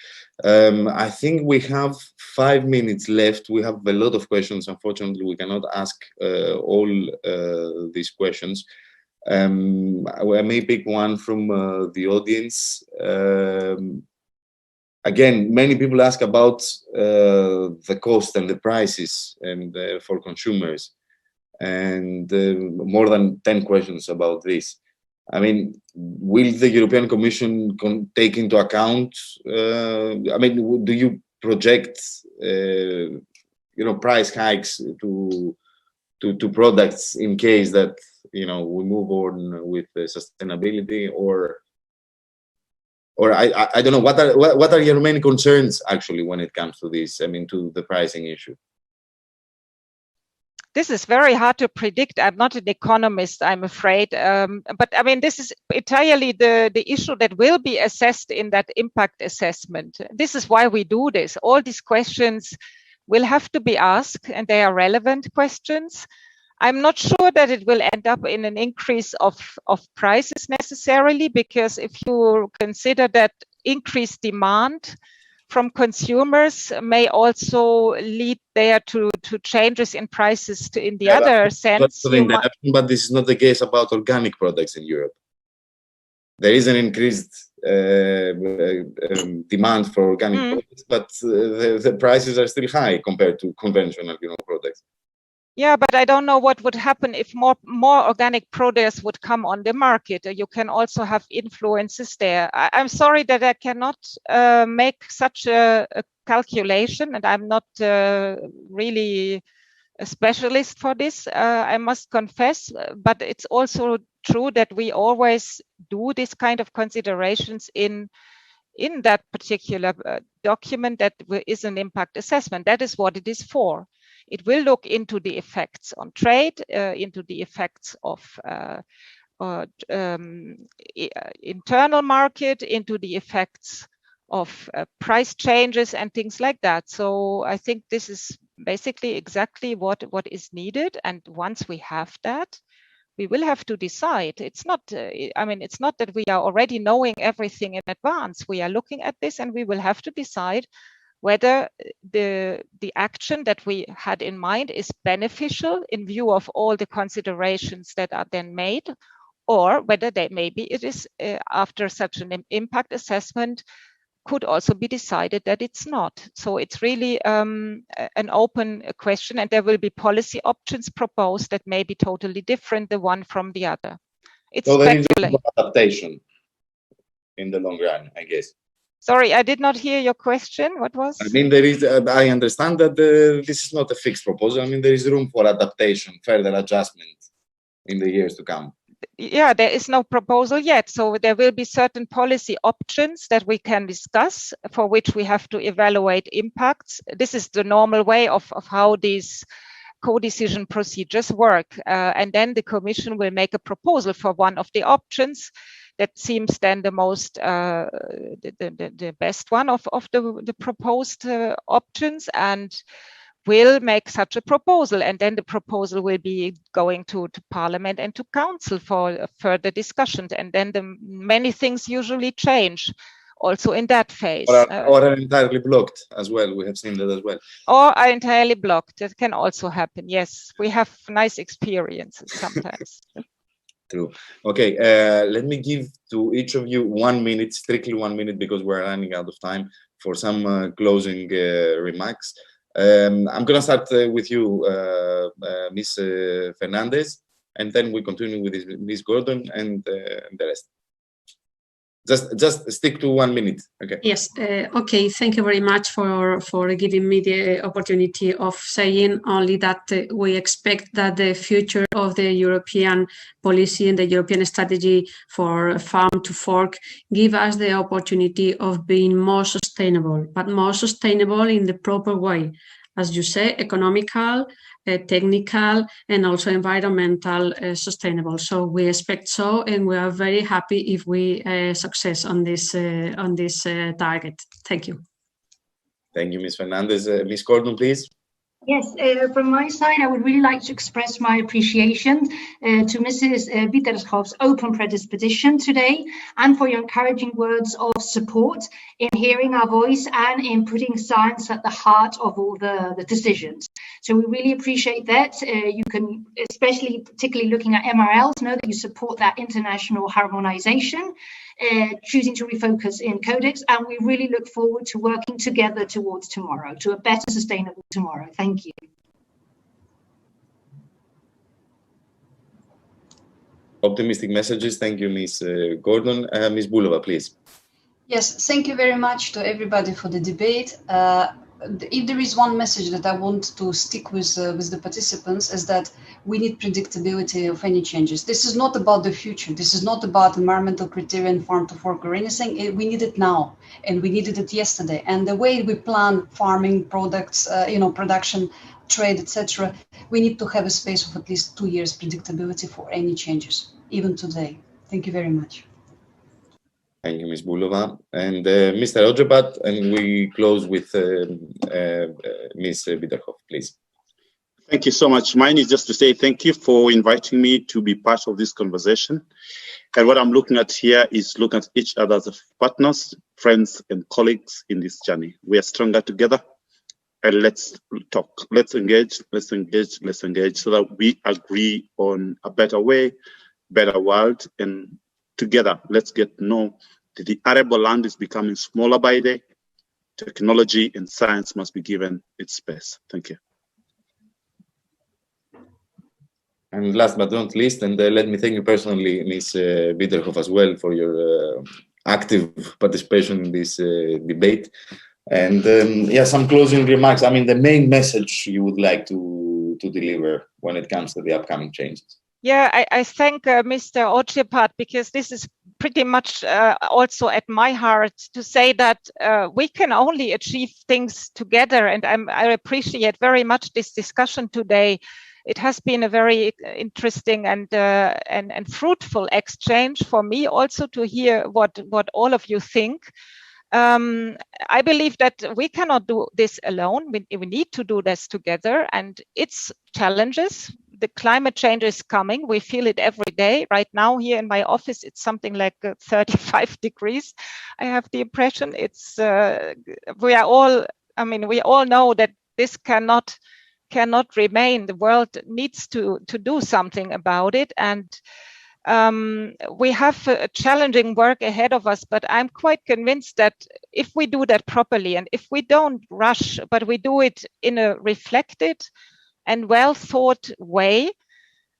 I think we have 5 minutes left. We have a lot of questions. Unfortunately, we cannot ask all these questions. I may pick one from the audience. Again, many people ask about the cost and the prices and for consumers, and more than 10 questions about this. I mean, will the European Commission take into account, do you project, price hikes to products in case that, we move on with sustainability, or I don't know, what are your main concerns actually when it comes to this, to the pricing issue? This is very hard to predict. I'm not an economist, I'm afraid. But this is entirely the issue that will be assessed in that impact assessment. This is why we do this. All these questions will have to be asked, and they are relevant questions. I'm not sure that it will end up in an increase of prices necessarily, because if you consider that increased demand from consumers may also lead there to changes in prices in the other sense. But this is not the case about organic products in Europe. There is an increased demand for organic products, but the prices are still high compared to conventional, products. Yeah, but I don't know what would happen if more organic products would come on the market. You can also have influences there. I'm sorry that I cannot make such a calculation, and I'm not really a specialist for this, I must confess. But it's also true that we always do this kind of considerations in that particular document that is an impact assessment. That is what it is for. It will look into the effects on trade, into the effects of internal market, into the effects of price changes and things like that. So I think this is basically exactly what is needed. And once we have that, we will have to decide. It's not, it's not that we are already knowing everything in advance. We are looking at this, and we will have to decide whether the action that we had in mind is beneficial in view of all the considerations that are then made, or whether maybe it is, after such an impact assessment, could also be decided that it's not. So it's really an open question, and there will be policy options proposed that may be totally different, the one from the other. It's so there is adaptation in the long run, I guess. Sorry, I did not hear your question. What was? I mean, there is. I understand that this is not a fixed proposal. I mean, there is room for adaptation, further adjustment in the years to come. Yeah, there is no proposal yet. So there will be certain policy options that we can discuss, for which we have to evaluate impacts. This is the normal way of how these co-decision procedures work. And then the Commission will make a proposal for one of the options that seems then the most, the best one of the proposed options, and will make such a proposal, and then the proposal will be going to Parliament and to Council for further discussions, and then many things usually change also in that phase. Or are entirely blocked as well. We have seen that as well. Or are entirely blocked. That can also happen. Yes, we have nice experiences sometimes. True. Okay, let me give to each of you 1 minute, strictly 1 minute, because we're running out of time for some closing remarks. I'm going to start with you, Ms. Fernandez, and then we continue with Ms. Gordon and the rest. Just stick to 1 minute. Okay. Yes. Okay. Thank you very much for giving me the opportunity of saying only that we expect that the future of the European policy and the European strategy for farm to fork give us the opportunity of being more sustainable, but more sustainable in the proper way. As you say, economical, technical, and also environmental sustainable. So we expect so, and we are very happy if we success on this target. Thank you. Thank you, Ms. Fernandez. Ms. Gordon, please. Yes, from my side, I would really like to express my appreciation to Mrs. Wiederhof's open predisposition today, and for your encouraging words of support in hearing our voice and in putting science at the heart of all the decisions. So we really appreciate that. You can, especially particularly looking at MRLs, know that you support that international harmonization, choosing to refocus in Codex, and we really look forward to working together towards tomorrow, to a better sustainable tomorrow. Thank you. Optimistic messages. Thank you, Ms. Gordon. Ms. Bulova, please. Yes, thank you very much to everybody for the debate. If there is one message that I want to stick with the participants, is that we need predictability of any changes. This is not about the future. This is not about environmental criteria and farm to fork or anything. We need it now, and we needed it yesterday. And the way we plan farming products, production, trade, etc., we need to have a space of at least 2 years predictability for any changes, even today. Thank you very much. Thank you, Ms. Bulova. And Mr. Ojebat, and we close with Ms. Wiederhof, please. Thank you so much. Mine is just to say thank you for inviting me to be part of this conversation. And what I'm looking at here is looking at each other as partners, friends, and colleagues in this journey. We are stronger together. And let's talk, let's engage, so that we agree on a better way, better world, and together, let's get to know that the arable land is becoming smaller by day. Technology and science must be given its space. Thank you. And last but not least, and let me thank you personally, Ms. Wiederhof, as well, for your active participation in this debate. And some closing remarks. I mean, the main message you would like to deliver when it comes to the upcoming changes. Yeah, I thank Mr. Ojepat, because this is pretty much also at my heart to say that we can only achieve things together. And I appreciate very much this discussion today. It has been a very interesting and fruitful exchange for me also to hear what all of you think. I believe that we cannot do this alone. We need to do this together, and it's challenges. The climate change is coming. We feel it every day. Right now here in my office, it's something like 35 degrees. I have the impression we all know that this cannot remain. The world needs to do something about it. And we have a challenging work ahead of us, but I'm quite convinced that if we do that properly, and if we don't rush, but we do it in a reflected and well thought way,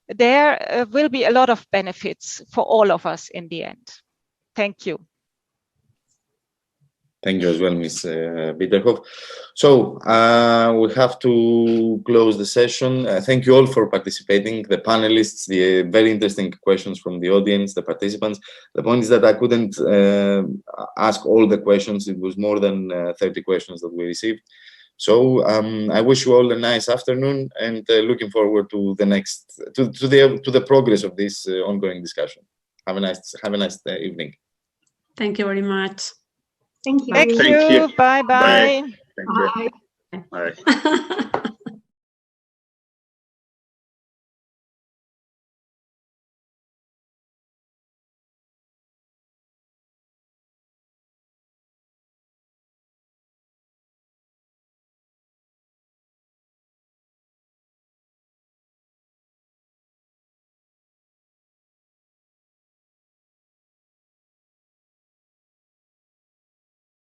there will be a lot of benefits for all of us in the end. Thank you. Thank you as well, Ms. Bitterhoff. So we have to close the session. Thank you all for participating, the panelists, the very interesting questions from the audience, the participants. The point is that I couldn't ask all the questions. It was more than 30 questions that we received. So I wish you all a nice afternoon, and looking forward to the next to the progress of this ongoing discussion. Have a nice evening. Thank you very much. Thank you. Thank you. Bye bye. Thank you. Bye.